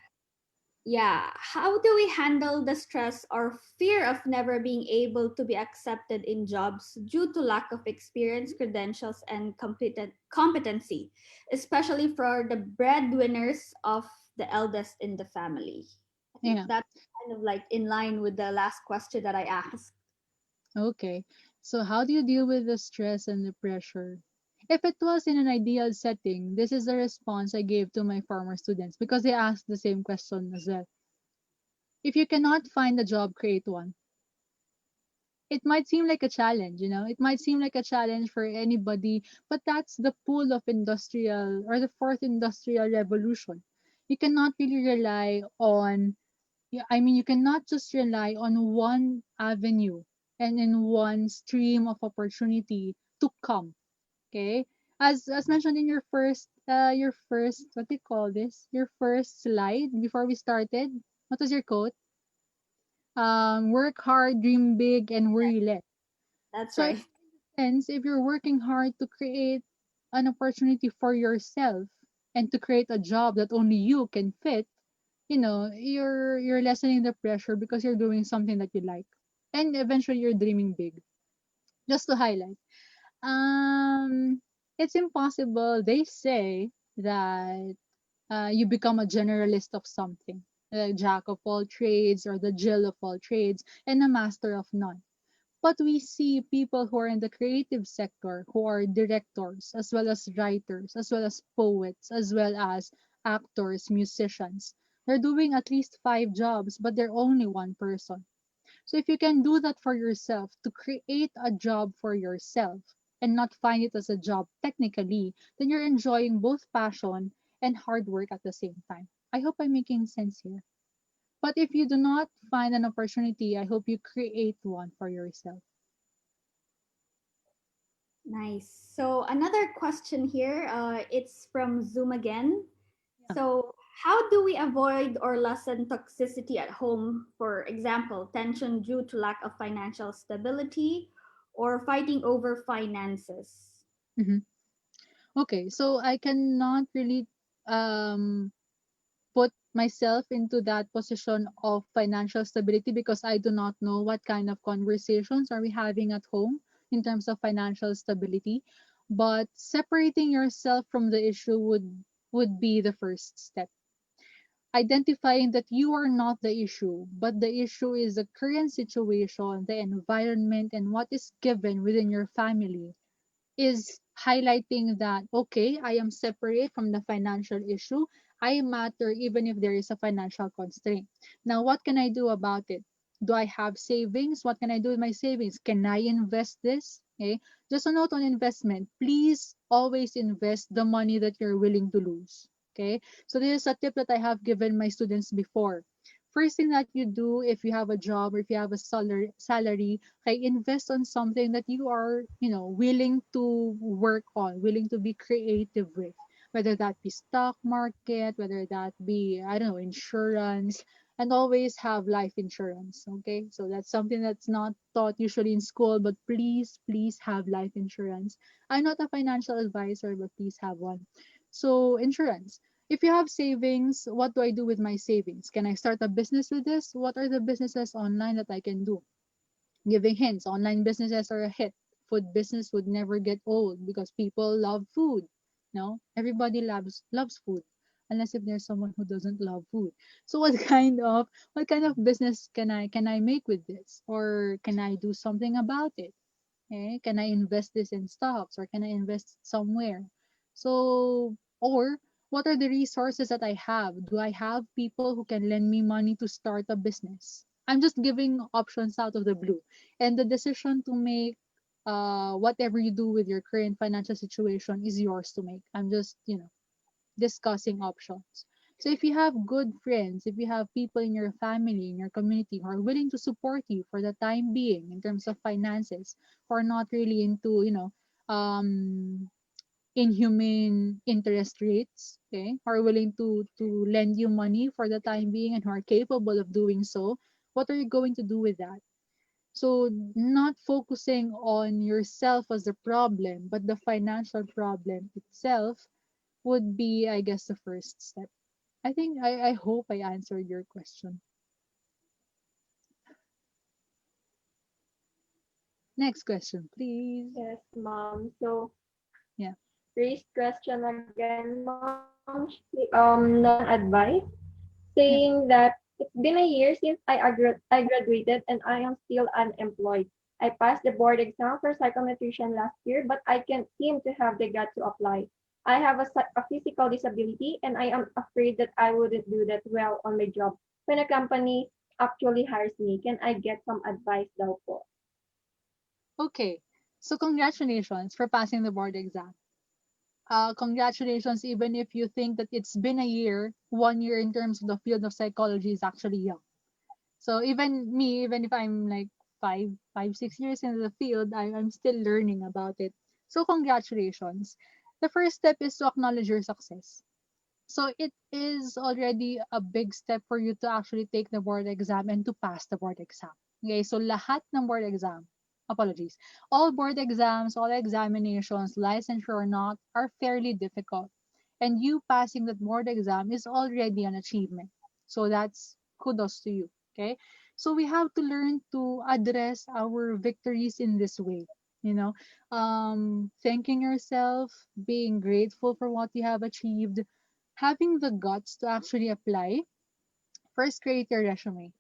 Speaker 1: Yeah, how do we handle the stress or fear of never being able to be accepted in jobs due to lack of experience, credentials, and competency, especially for the breadwinners of the eldest in the family? I think
Speaker 3: Yeah.
Speaker 1: that's kind of like in line with the last question that I asked.
Speaker 3: Okay. So how do you deal with the stress and the pressure? If it was in an ideal setting, this is the response I gave to my former students because they asked the same question as well. If you cannot find a job, create one. It might seem like a challenge, you know, it might seem like a challenge for anybody, but that's the pull of industrial or the fourth industrial revolution. You cannot really rely on, yeah, I mean, you cannot just rely on one avenue and in one stream of opportunity to come. Okay, as mentioned in your first, what do you call this? Your first slide before we started. What was your quote? Work hard, dream big, and worry less.
Speaker 1: That's
Speaker 3: So, in
Speaker 1: right.
Speaker 3: sense, if you're working hard to create an opportunity for yourself and to create a job that only you can fit, you know, you're lessening the pressure because you're doing something that you like, and eventually you're dreaming big. Just to highlight, um, it's impossible. They say that you become a generalist of something, a jack of all trades or the Jill of all trades, and a master of none. But we see people who are in the creative sector, who are directors, as well as writers, as well as poets, as well as actors, musicians. They're doing at least five jobs, but they're only one person. So if you can do that for yourself, to create a job for yourself and not find it as a job technically, then you're enjoying both passion and hard work at the same time. I hope I'm making sense here. But if you do not find an opportunity, I hope you create one for yourself.
Speaker 1: Nice. So another question here, it's from Zoom again.
Speaker 3: Yeah.
Speaker 1: So how do we avoid or lessen toxicity at home? For example, tension due to lack of financial stability or fighting over finances.
Speaker 3: Mhm. Okay, so I cannot really um put myself into that position of financial stability because I do not know what kind of conversations are we having at home in terms of financial stability. But separating yourself from the issue would be the first step. Identifying that you are not the issue, but the issue is the current situation, the environment, and what is given within your family is highlighting that, okay, I am separate from the financial issue. I matter even if there is a financial constraint. Now, what can I do about it? Do I have savings? What can I do with my savings? Can I invest this? Okay. Just a note on investment. Please always invest the money that you're willing to lose. Okay. So this is a tip that I have given my students before. First thing that you do if you have a job or if you have a salary, okay, invest on something that you are, you know, willing to work on, willing to be creative with, whether that be stock market, whether that be, I don't know, insurance, and always have life insurance. Okay, so that's something that's not taught usually in school, but please have life insurance. I'm not a financial advisor, but please have one. So insurance, if you have savings, what do I do with my savings? Can I start a business with this? What are the businesses online that I can do? Giving hints, online businesses are a hit. Food business would never get old because people love food. No, everybody loves food, unless if there's someone who doesn't love food. So what kind of business can I make with this, or can I do something about it? Okay, can I invest this in stocks or can I invest somewhere? So, or what are the resources that I have? Do I have people who can lend me money to start a business? I'm just giving options out of the blue. And the decision to make whatever you do with your current financial situation is yours to make. I'm just, discussing options. So if you have good friends, if you have people in your family, in your community who are willing to support you for the time being in terms of finances, who are not really into, um, inhumane interest rates, okay, who are willing to lend you money for the time being and who are capable of doing so, what are you going to do with that? So not focusing on yourself as the problem, but the financial problem itself would be, I guess, the first step. I hope I answered your question. Next question, please.
Speaker 2: Yes, mom. So,
Speaker 3: Yeah.
Speaker 2: raised question again, mom. Not an advice,
Speaker 3: Yeah.
Speaker 2: saying that it's been a year since I graduated and I am still unemployed. I passed the board exam for psychometrician last year, but I can't seem to have the gut to apply. I have a physical disability and I am afraid that I wouldn't do that well on my job when a company actually hires me. Can I get some advice daw po?
Speaker 3: Okay. So congratulations for passing the board exam. Congratulations, even if you think that it's been a year, 1 year in terms of the field of psychology is actually young. So even me, even if I'm like 6 years in the field, I'm still learning about it. So congratulations. The first step is to acknowledge your success. So it is already a big step for you to actually take the board exam and to pass the board exam. Okay, so lahat ng board exam, apologies, all board exams, all examinations, licensure or not, are fairly difficult. And you passing that board exam is already an achievement. So that's kudos to you. Okay, so we have to learn to address our victories in this way. You know, thanking yourself, being grateful for what you have achieved, having the guts to actually apply. First, create your resume.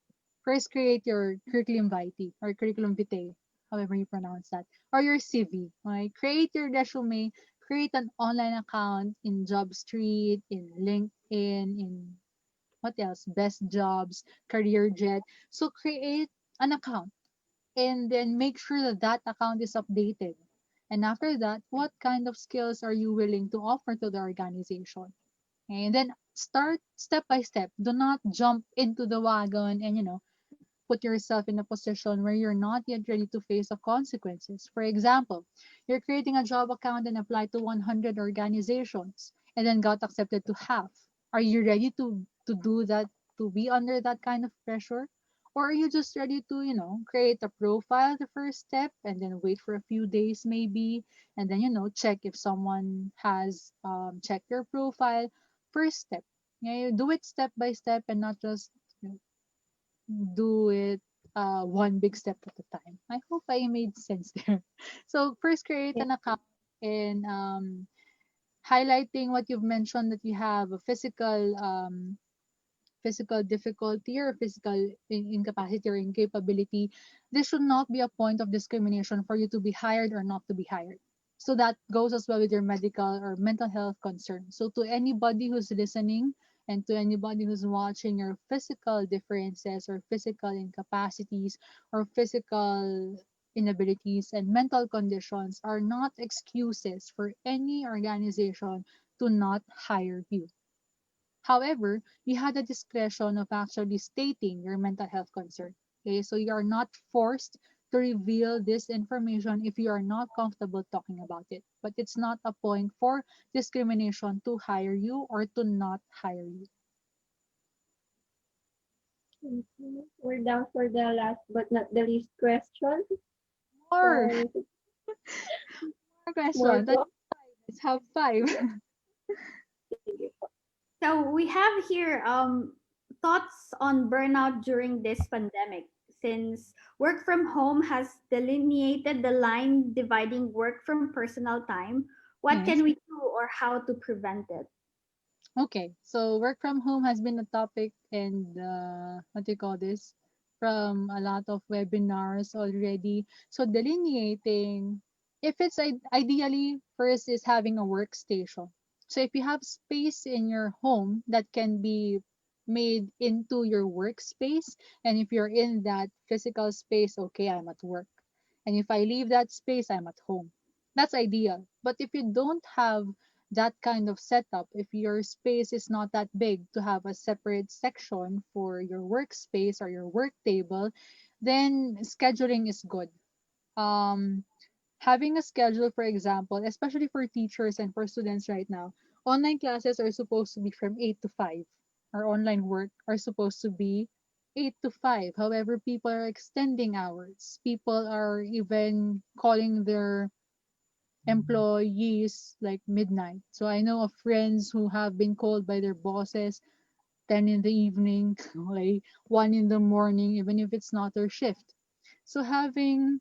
Speaker 3: First, create your curriculum vitae or curriculum vitae, however you pronounce that, or your CV. Okay? Create your resume. Create an online account in JobStreet, in LinkedIn, in what else? Best Jobs, CareerJet. So create an account and then make sure that that account is updated. And after that, what kind of skills are you willing to offer to the organization? Okay, and then start step by step. Do not jump into the wagon and, put yourself in a position where you're not yet ready to face the consequences. For example, you're creating a job account and apply to 100 organizations and then got accepted to half. Are you ready to do that, to be under that kind of pressure? Or are you just ready to, create a profile the first step and then wait for a few days maybe and then, check if someone has checked your profile? First step. Yeah, you do it step by step and not just you know, do it one big step at a time. I hope I made sense there. So first create
Speaker 2: Yes.
Speaker 3: an account and highlighting what you've mentioned, that you have a physical difficulty or physical incapacity or incapability. This should not be a point of discrimination for you to be hired or not to be hired. So that goes as well with your medical or mental health concerns. So to anybody who's listening and to anybody who's watching, your physical differences or physical incapacities or physical inabilities and mental conditions are not excuses for any organization to not hire you. However, you had the discretion of actually stating your mental health concern. Okay, so you are not forced to reveal this information if you are not comfortable talking about it. But it's not a point for discrimination to hire you or to not hire you.
Speaker 2: Mhm. We're down for the last but not the least question.
Speaker 3: More,
Speaker 2: So,
Speaker 3: more
Speaker 2: more
Speaker 3: question.
Speaker 2: po.
Speaker 3: Let's have five.
Speaker 2: Sige po.
Speaker 1: So we have here thoughts on burnout during this pandemic. Since work from home has delineated the line dividing work from personal time, what can
Speaker 3: Yes.
Speaker 1: we do or how to prevent it?
Speaker 3: Okay, so work from home has been a topic and what do you call this? From a lot of webinars already. So delineating, if it's ideally, first is having a workstation. So if you have space in your home that can be made into your workspace, and if you're in that physical space, okay, I'm at work. And if I leave that space, I'm at home. That's ideal. But if you don't have that kind of setup, if your space is not that big to have a separate section for your workspace or your work table, then scheduling is good. Um, Having a schedule, for example, especially for teachers and for students right now, online classes are supposed to be from 8 to 5. Our online work are supposed to be 8 to 5. However, people are extending hours. People are even calling their employees like midnight. So I know of friends who have been called by their bosses 10 in the evening, like 1 in the morning, even if it's not their shift. So having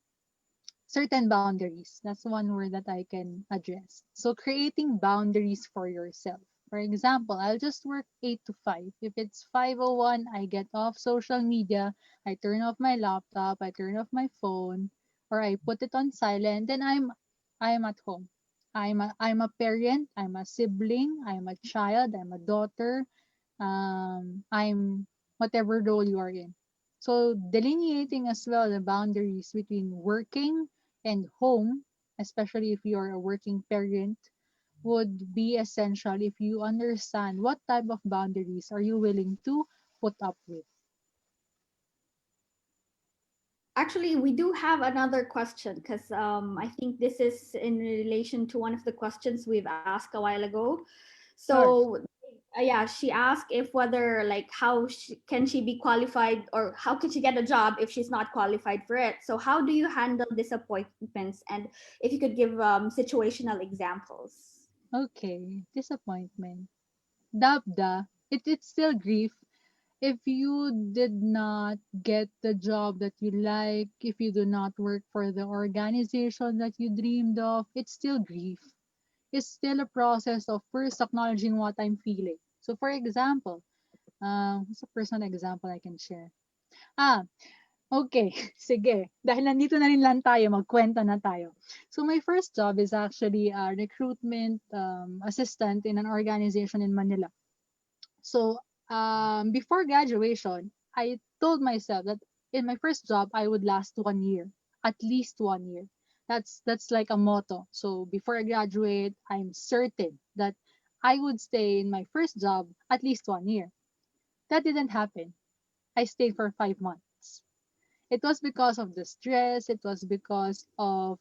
Speaker 3: certain boundaries, that's one word that I can address. So creating boundaries for yourself. For example, I'll just work 8 to 5. If it's 5:01, I get off social media, I turn off my laptop, I turn off my phone, or I put it on silent, then I'm at home. I'm a parent, I'm a sibling, I'm a child, I'm a daughter, I'm whatever role you are in. So delineating as well the boundaries between working and home, especially if you're a working parent, would be essential if you understand what type of boundaries are you willing to put up with.
Speaker 1: Actually, we do have another question because I think this is in relation to one of the questions we've asked a while ago.
Speaker 3: Sure.
Speaker 1: So, yeah, she asked if whether like can she be qualified or how can she get a job if she's not qualified for it. So, how do you handle disappointments? And if you could give situational examples.
Speaker 3: Okay. Disappointment. Dabda. It's still grief. If you did not get the job that you like, if you do not work for the organization that you dreamed of, it's still grief. It's still a process of first acknowledging what I'm feeling. So for example, what's a personal example I can share? Ah, okay. Sige. Dahil nandito na rin lang tayo, magkwento na tayo. So my first job is actually a recruitment assistant in an organization in Manila. So before graduation, I told myself that in my first job I would last 1 year, at least 1 year. That's like a motto. So before I graduate, I'm certain that I would stay in my first job at least 1 year. That didn't happen. I stayed for 5 months. It was because of the stress. It was because of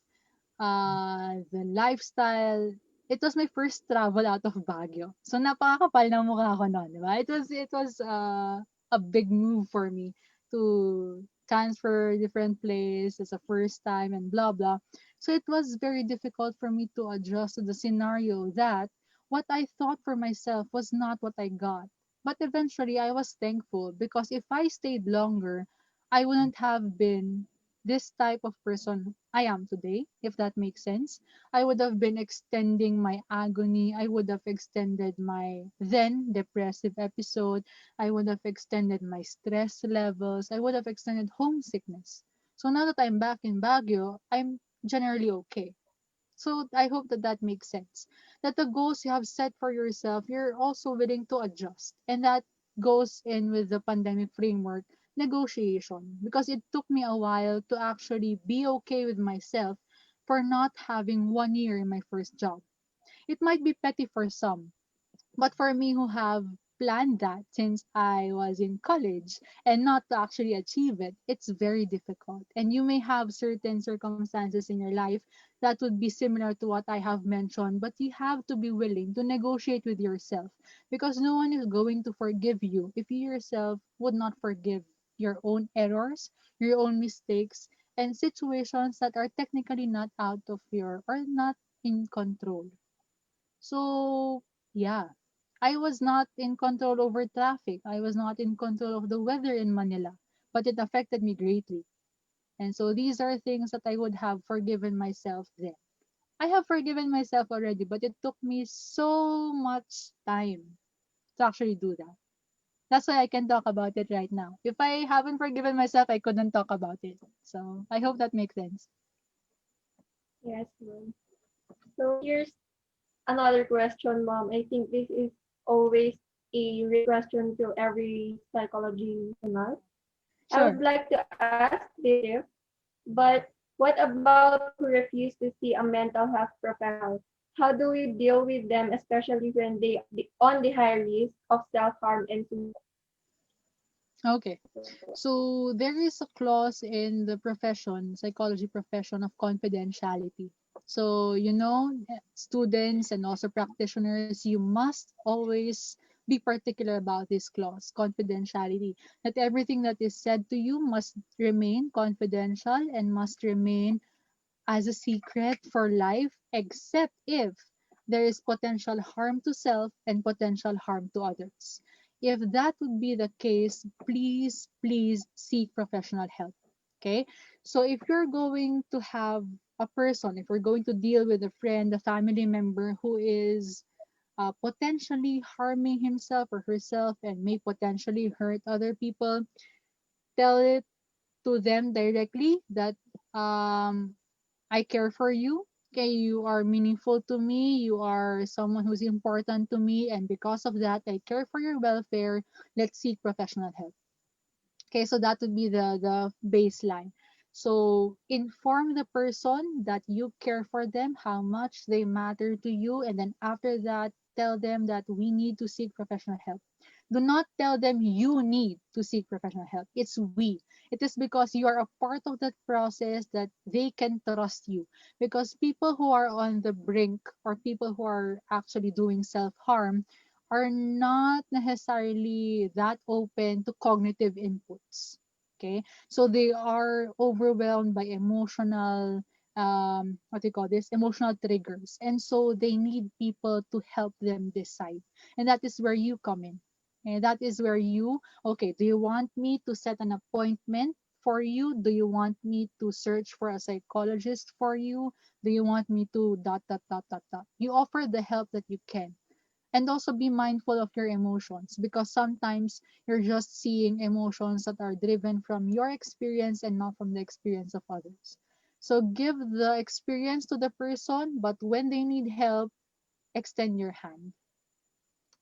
Speaker 3: the lifestyle. It was my first travel out of Baguio. So napakakapal ng mukha ko no'n, 'di ba? It was a big move for me to transfer different place as a first time and blah blah. So it was very difficult for me to adjust to the scenario that what I thought for myself was not what I got. But eventually I was thankful because if I stayed longer, I wouldn't have been this type of person I am today, if that makes sense. I would have been extending my agony. I would have extended my then depressive episode. I would have extended my stress levels. I would have extended homesickness. So now that I'm back in Baguio, I'm generally okay. So I hope that that makes sense. That the goals you have set for yourself, you're also willing to adjust. And that goes in with the pandemic framework negotiation because it took me a while to actually be okay with myself for not having 1 year in my first job. It might be petty for some, but for me who have planned that since I was in college and not to actually achieve it, it's very difficult. And you may have certain circumstances in your life that would be similar to what I have mentioned, but you have to be willing to negotiate with yourself because no one is going to forgive you if you yourself would not forgive your own errors, your own mistakes, and situations that are technically not out of your or not in control. So, yeah, I was not in control over traffic. I was not in control of the weather in Manila, but it affected me greatly. And so these are things that I would have forgiven myself then. I have forgiven myself already, but it took me so much time to actually do that. That's why I can talk about it right now. If I haven't forgiven myself, I couldn't talk about it. So I hope that makes sense.
Speaker 2: Yes, ma'am. So here's another question, mom. I think this is always a real question to every psychology listener. I
Speaker 3: Sure.
Speaker 2: would like to ask this if, but what about those who refuse to see a mental health professional? How do we deal with them, especially when they are on the high risk of self-harm and suicide?
Speaker 3: Okay. So there is a clause in the profession, psychology profession of confidentiality. So, students and also practitioners, you must always be particular about this clause, confidentiality, that everything that is said to you must remain confidential and must remain as a secret for life, except if there is potential harm to self and potential harm to others. if that would be the case, please, please seek professional help. Okay? So if you're going to have a person, if we're going to deal with a friend, a family member who is potentially harming himself or herself and may potentially hurt other people, tell it to them directly that I care for you. Okay, you are meaningful to me. You are someone who's important to me, and because of that, I care for your welfare. Let's seek professional help. Okay, so that would be the baseline. So inform the person that you care for them, how much they matter to you, and then after that, tell them that we need to seek professional help. Do not tell them you need to seek professional help. It's we. It is because you are a part of that process that they can trust you. Because people who are on the brink or people who are actually doing self harm are not necessarily that open to cognitive inputs. Okay, so they are overwhelmed by emotional, what do you call this, emotional triggers, and so they need people to help them decide, and that is where you come in. And that is where you, okay, do you want me to set an appointment for you? Do you want me to search for a psychologist for you? Do you want me to dot dot dot dot dot? You offer the help that you can, and also be mindful of your emotions, because sometimes you're just seeing emotions that are driven from your experience and not from the experience of others. So give the experience to the person, but when they need help, extend your hand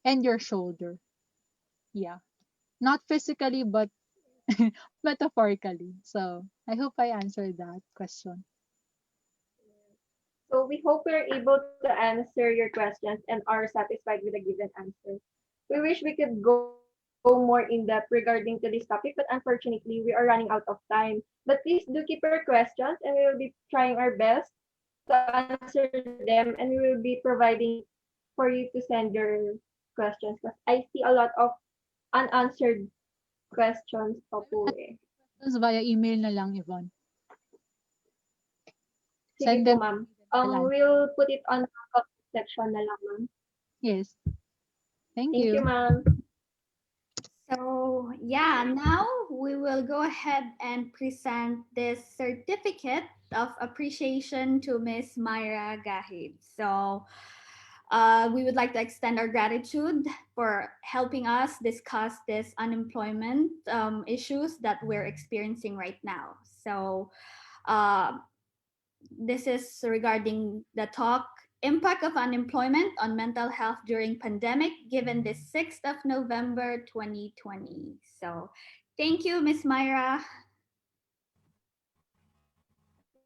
Speaker 3: and your shoulder. Yeah, not physically but metaphorically. So I hope I answered that question.
Speaker 2: So we hope we're able to answer your questions and are satisfied with the given answers. We wish we could go more in depth regarding to this topic, but unfortunately we are running out of time. But please do keep your questions and we will be trying our best to answer them, and we will be providing for you to send your questions because I see a lot of unanswered questions pa po eh.
Speaker 3: Just via email na lang, Yvonne.
Speaker 2: Sige
Speaker 3: Send
Speaker 2: po,
Speaker 3: them.
Speaker 2: ma'am.
Speaker 3: I'll answer.
Speaker 2: We'll put it on the comment section na lang, ma'am.
Speaker 3: Yes. Thank
Speaker 2: Thank you,
Speaker 3: you.
Speaker 2: ma'am.
Speaker 1: So, yeah, now we will go ahead and present this certificate of appreciation to Miss Myra Gahid. So, we would like to extend our gratitude for helping us discuss this unemployment issues that we're experiencing right now. So, uh, this is regarding the talk impact of unemployment on mental health during pandemic given the 6th of November 2020. So thank you, Miss Myra.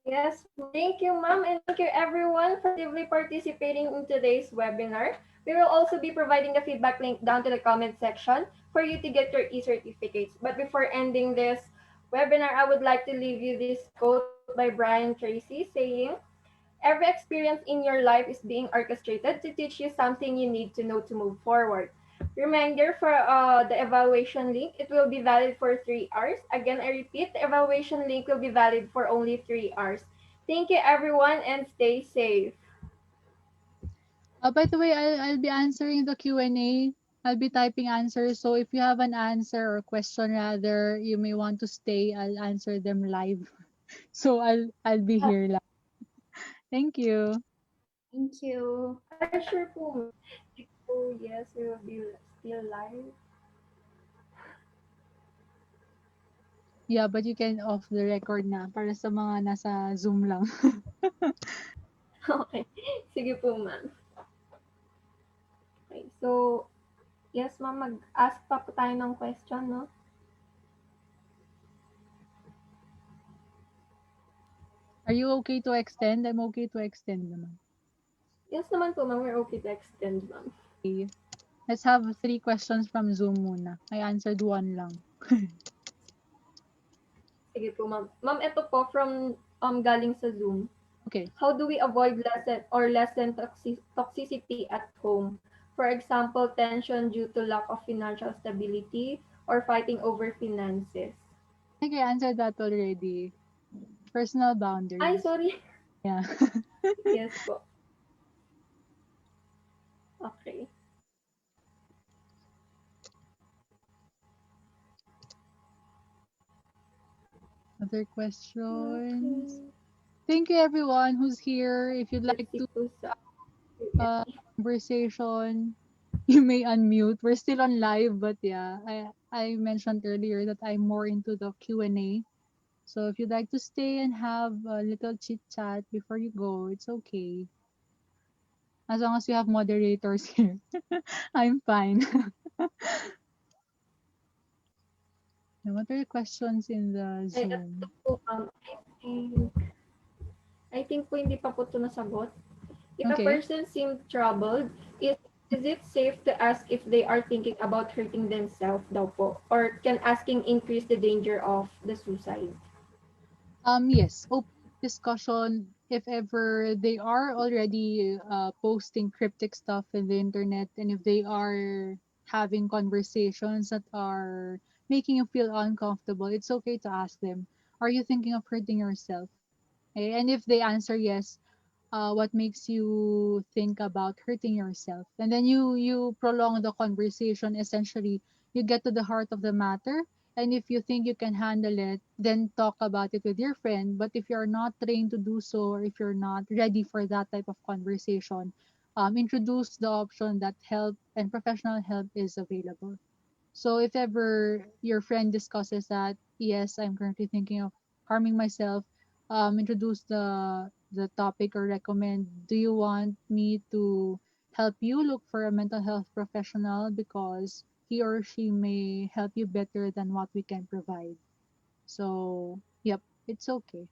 Speaker 2: Yes, thank you, ma'am, and thank you everyone for actively participating in today's webinar. We will also be providing the feedback link down to the comment section for you to get your e-certificates. But before ending this webinar, I would like to leave you this quote by Brian Tracy saying, "Every experience in your life is being orchestrated to teach you something you need to know to move forward." Reminder for the evaluation link, it will be valid for 3 hours. Again, I repeat, the evaluation link will be valid for only 3 hours. Thank you, everyone, and stay safe.
Speaker 3: By the way, I'll be answering the Q&A. I'll be typing answers. So if you have an answer or question rather, you may want to stay. I'll answer them live. So I'll be here live. Thank you.
Speaker 1: Thank you.
Speaker 2: Sure po, ma'am. Oh, yes, we will be still live.
Speaker 3: Yeah, but you can off the record na para sa mga nasa Zoom lang.
Speaker 2: Okay. Sige po, ma'am. Okay, so, yes, ma'am, mag-ask pa po tayo ng question, no?
Speaker 3: Are you okay to extend? I'm okay to extend naman.
Speaker 2: Yes naman po, ma'am. We're okay to extend, ma'am.
Speaker 3: Okay. Let's have 3 questions from Zoom muna. I answered one lang.
Speaker 2: Sige po, ma'am. Ma'am, ito po from galing sa Zoom.
Speaker 3: Okay.
Speaker 2: How do we avoid lessen toxicity at home? For example, tension due to lack of financial stability or fighting over finances.
Speaker 3: I think I answered that already. Personal
Speaker 2: Ay,
Speaker 3: boundaries.
Speaker 2: sorry.
Speaker 3: Yeah.
Speaker 2: Yes po. Okay.
Speaker 3: other questions?
Speaker 2: Okay.
Speaker 3: Thank you everyone who's here. If you'd
Speaker 2: Let's
Speaker 3: like
Speaker 2: see
Speaker 3: to
Speaker 2: who's
Speaker 3: uh conversation, you may unmute. We're still on live, but yeah, I mentioned earlier that I'm more into the Q&A. So if you'd like to stay and have a little chit chat before you go, it's okay. As long as you have moderators here, I'm fine. Now, what are the questions in the
Speaker 2: Ay,
Speaker 3: Zoom?
Speaker 2: ito po, I think po hindi pa po ito nasagot. If a
Speaker 3: Okay.
Speaker 2: person seemed troubled, is it safe to ask if they are thinking about hurting themselves daw po? Or can asking increase the danger of the suicide?
Speaker 3: Yes, open discussion if ever they are already posting cryptic stuff in the internet, and if they are having conversations that are making you feel uncomfortable, it's okay to ask them, are you thinking of hurting yourself? Okay? And if they answer yes, what makes you think about hurting yourself, and then you prolong the conversation. Essentially, you get to the heart of the matter, and if you think you can handle it, then talk about it with your friend. But if you're not trained to do so, or if you're not ready for that type of conversation, introduce the option that help and professional help is available. So if ever your friend discusses that, yes, I'm currently thinking of harming myself, introduce the topic or recommend, do you want me to help you look for a mental health professional because he or she may help you better than what we can provide. So, yep, it's okay.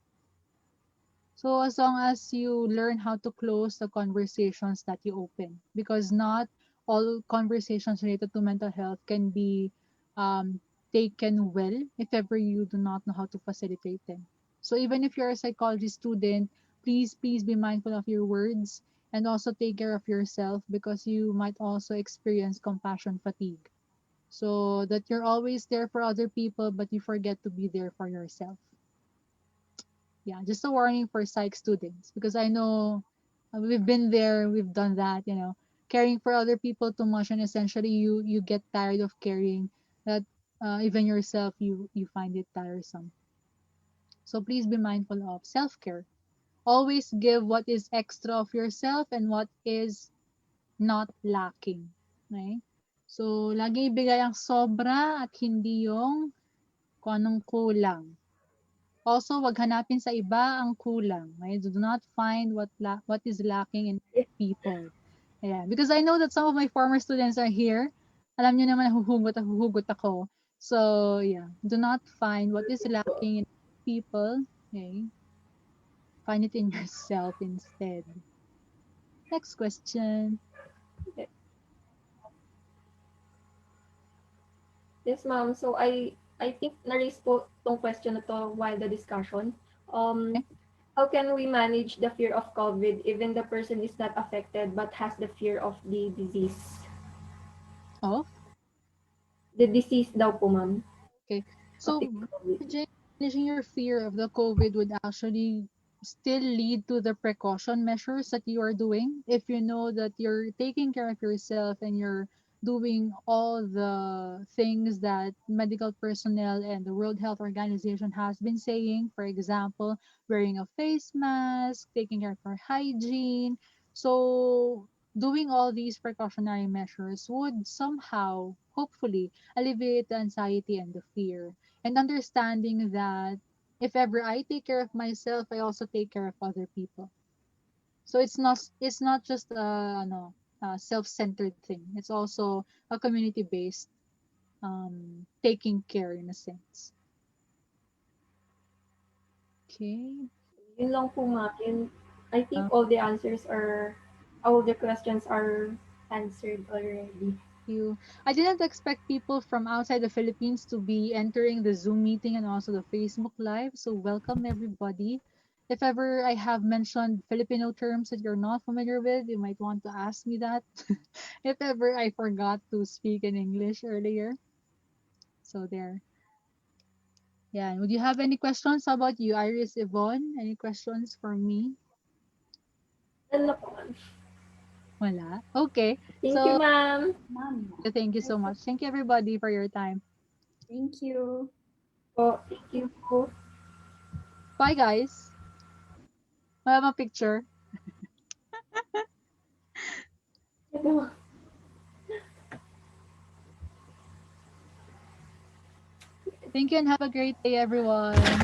Speaker 3: So as long as you learn how to close the conversations that you open, because not all conversations related to mental health can be um, taken well if ever you do not know how to facilitate them. So even if you're a psychology student, please be mindful of your words and also take care of yourself, because you might also experience compassion fatigue. So that you're always there for other people, but you forget to be there for yourself. Yeah, just a warning for psych students, because I know we've been there, we've done that, caring for other people too much, and essentially you get tired of caring, that even yourself you find it tiresome. So please be mindful of self-care. Always give what is extra of yourself and what is not lacking. Okay? So lagi ibigay ang sobra at hindi yung kung anong kulang. Also, wag hanapin sa iba ang kulang. Right? Do not find what is lacking in people. Yeah, because I know that some of my former students are here. Alam niyo naman nahuhugot ako. So, yeah, do not find what is lacking in people. Okay? Find it in yourself instead. Next question.
Speaker 2: Yes, ma'am. So I think na-raise po tong question na to while the discussion.
Speaker 3: Okay?
Speaker 2: How can we manage the fear of COVID even the person is not affected but has the fear of the disease?
Speaker 3: Off.
Speaker 2: The disease daw po, ma'am,
Speaker 3: Okay.
Speaker 2: of
Speaker 3: So
Speaker 2: the COVID.
Speaker 3: managing your fear of the COVID would actually still lead to the precaution measures that you are doing. If you know that you're taking care of yourself and you're doing all the things that medical personnel and the World Health Organization has been saying, for example, wearing a face mask, taking care of our hygiene. So doing all these precautionary measures would somehow, hopefully, alleviate the anxiety and the fear, and understanding that if ever I take care of myself, I also take care of other people. So it's not just a self-centered thing. It's also a community-based taking care in a sense. Okay.
Speaker 2: Yun lang po, ma'am. Yun, I think
Speaker 3: Uh,
Speaker 2: all the questions are answered already.
Speaker 3: you. I didn't expect people from outside the Philippines to be entering the Zoom meeting and also the Facebook Live. So welcome everybody. If ever I have mentioned Filipino terms that you're not familiar with, you might want to ask me that. If ever I forgot to speak in English earlier. So there. Yeah. And would you have any questions? How about you, Iris, Yvonne? Any questions for me?
Speaker 2: Ano na po, ma'am?
Speaker 3: Wala. Okay.
Speaker 2: Thank you,
Speaker 3: So
Speaker 2: ma'am.
Speaker 1: Ma'am.
Speaker 3: thank you so much. Thank you everybody for your time.
Speaker 1: Thank you.
Speaker 2: Po, thank you po.
Speaker 3: Bye, guys. I have a picture.
Speaker 2: Ito.
Speaker 3: Thank you and have a great day, everyone.